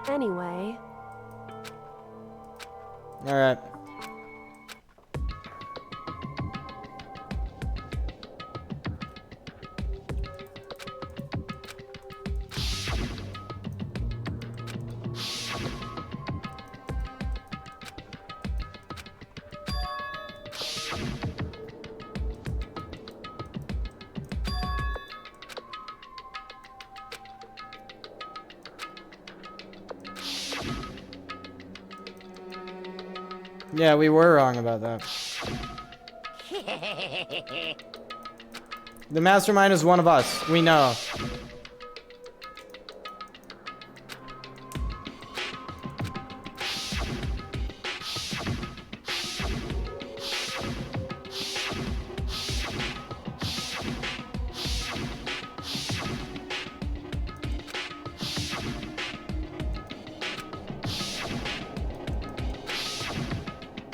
Anyway... Alright. Yeah, we were wrong about that. The mastermind is one of us. We know.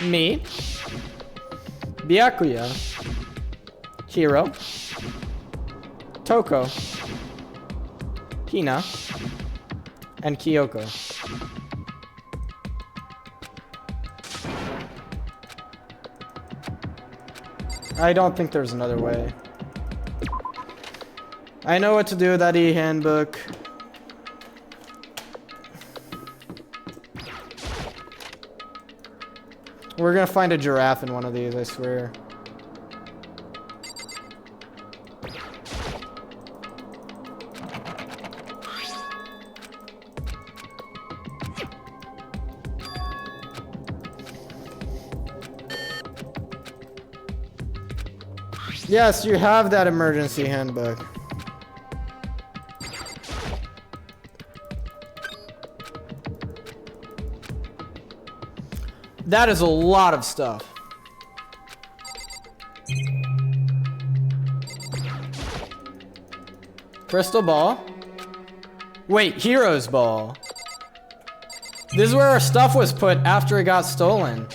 Me, Byakuya, Hiro, Toko, Hina, and Kyoko. I don't think there's another way. I know what to do with that e-handbook. We're gonna find a giraffe in one of these, I swear. Yes, you have that emergency handbook. That is a lot of stuff. Crystal ball. Wait, Hero's ball. This is where our stuff was put after it got stolen.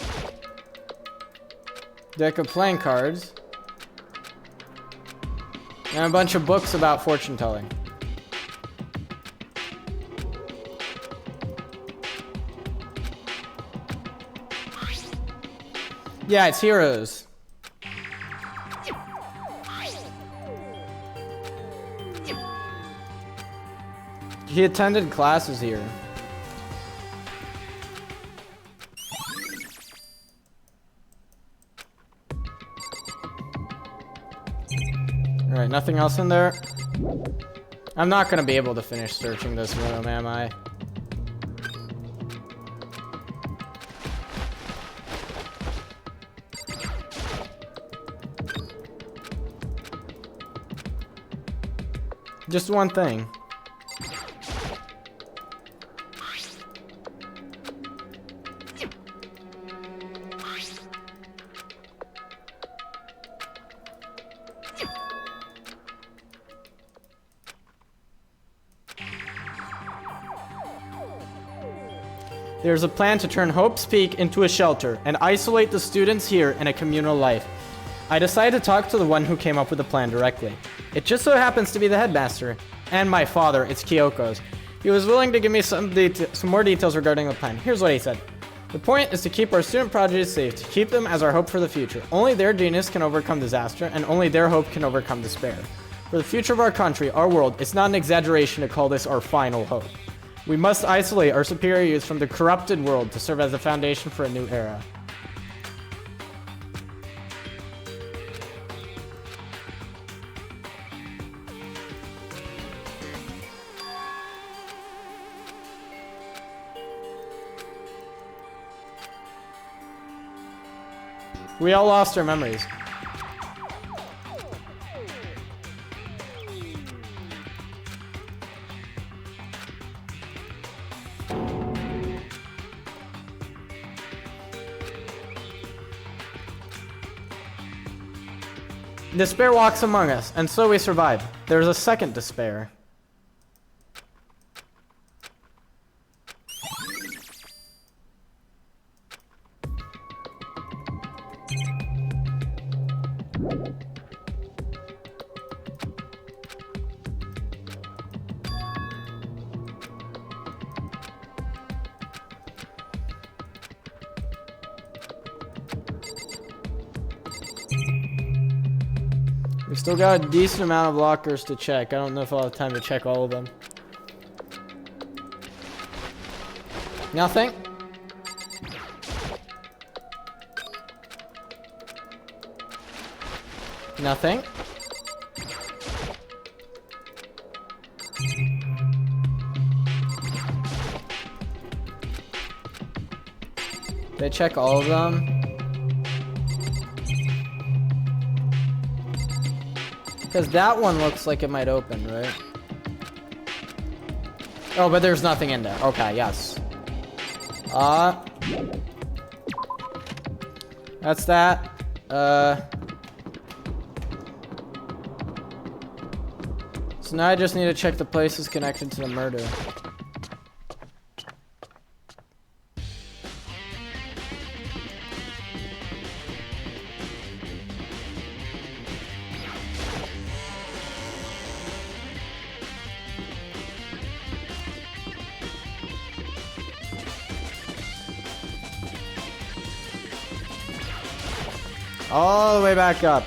Deck of playing cards. And a bunch of books about fortune telling. Yeah, it's Heroes. He attended classes here. Alright, nothing else in there? I'm not gonna be able to finish searching this room, am I? Just one thing. There's a plan to turn Hope's Peak into a shelter and isolate the students here in a communal life. I decided to talk to the one who came up with the plan directly. It just so happens to be the headmaster and my father, it's Kyoko's. He was willing to give me some more details regarding the plan. Here's what he said. The point is to keep our student prodigies safe, to keep them as our hope for the future. Only their genius can overcome disaster, and only their hope can overcome despair. For the future of our country, our world, it's not an exaggeration to call this our final hope. We must isolate our superior youth from the corrupted world to serve as a foundation for a new era. We all lost our memories. Despair walks among us, and so we survive. There's a second despair. We still got a decent amount of lockers to check. I don't know if I'll have time to check all of them. Nothing? Nothing? Did I check all of them? Because that one looks like it might open, right? Oh, but there's nothing in there. Okay, yes. That's that. So now I just need to check the places connected to the murder. All the way back up.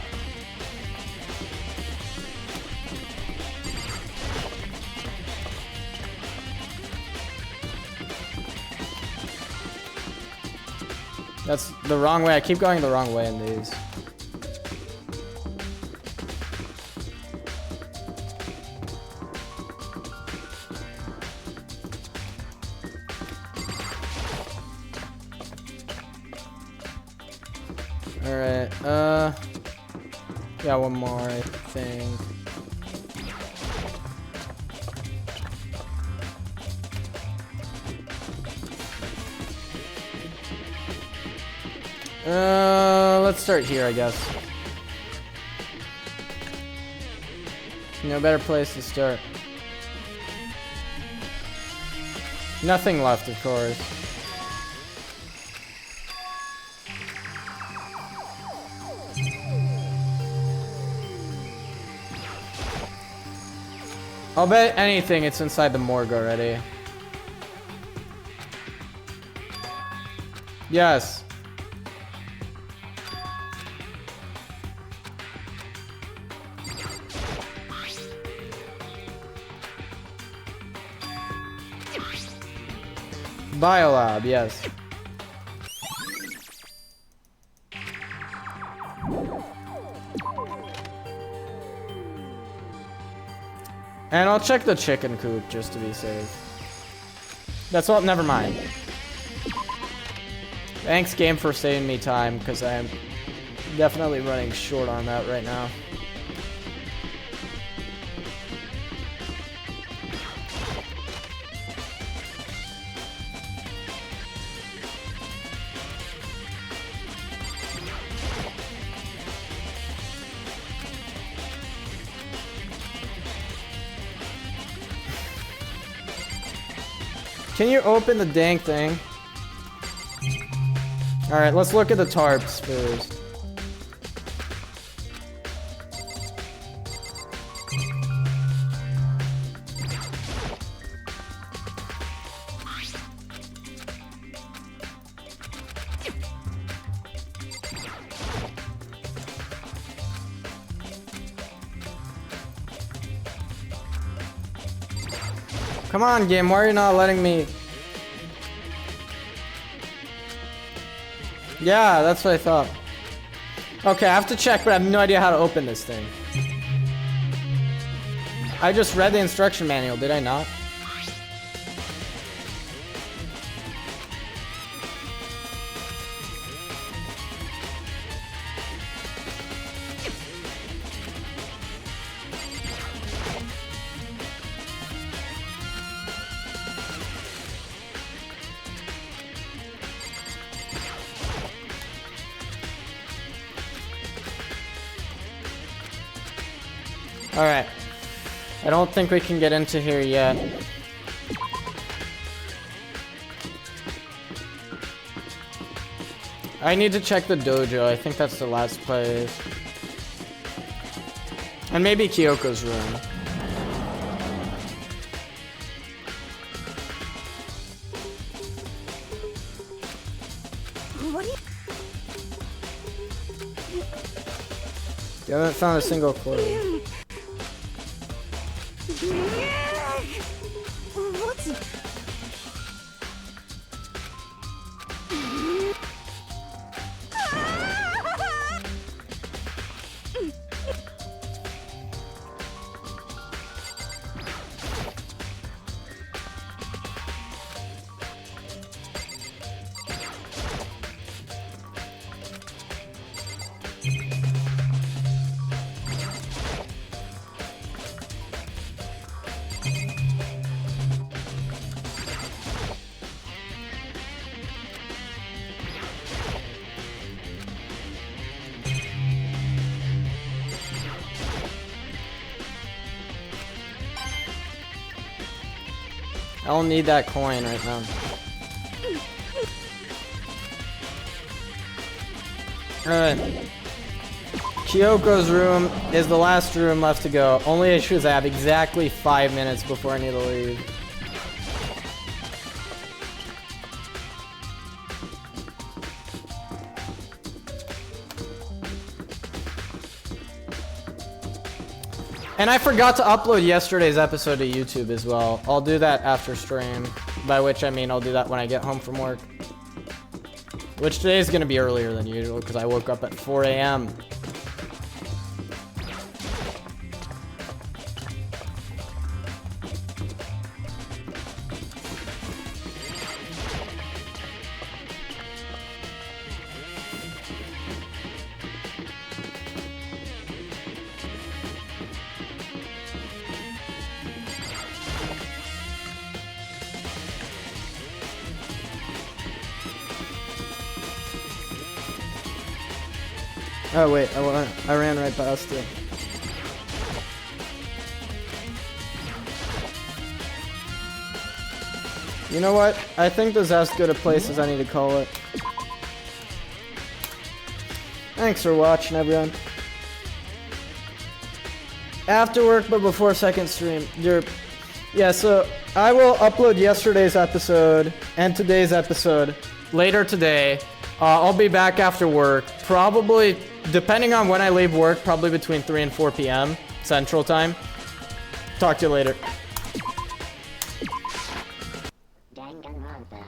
That's the wrong way. I keep going the wrong way in these. Alright, yeah, one more, I think. Let's start here, I guess. No better place to start. Nothing left, of course. I'll bet anything it's inside the morgue already. Yes. Biolab, yes. And I'll check the chicken coop just to be safe. That's all, never mind. Thanks, game, for saving me time, because I'm definitely running short on that right now. Can you open the dang thing? Alright, let's look at the tarps first. Come on, game, why are you not letting me? Yeah, that's what I thought. Okay, I have to check, but I have no idea how to open this thing. I just read the instruction manual, did I not? Alright. I don't think we can get into here yet. I need to check the dojo. I think that's the last place. And maybe Kyoko's room. What do You haven't found a single clue. What's it? I don't need that coin right now. Alright. Kyoko's room is the last room left to go. Only issue is I have exactly 5 minutes before I need to leave. And I forgot to upload yesterday's episode to YouTube as well. I'll do that after stream, by which I mean I'll do that when I get home from work. Which today is going to be earlier than usual because I woke up at 4 a.m. Oh wait, I ran right past it. You know what? I think this is as good a place as I need to call it. Thanks for watching, everyone. After work, but before second stream. Yeah, so I will upload yesterday's episode and today's episode later today. I'll be back after work, probably, depending on when I leave work, probably between 3 and 4 p.m. Central Time. Talk to you later. Danganronpa.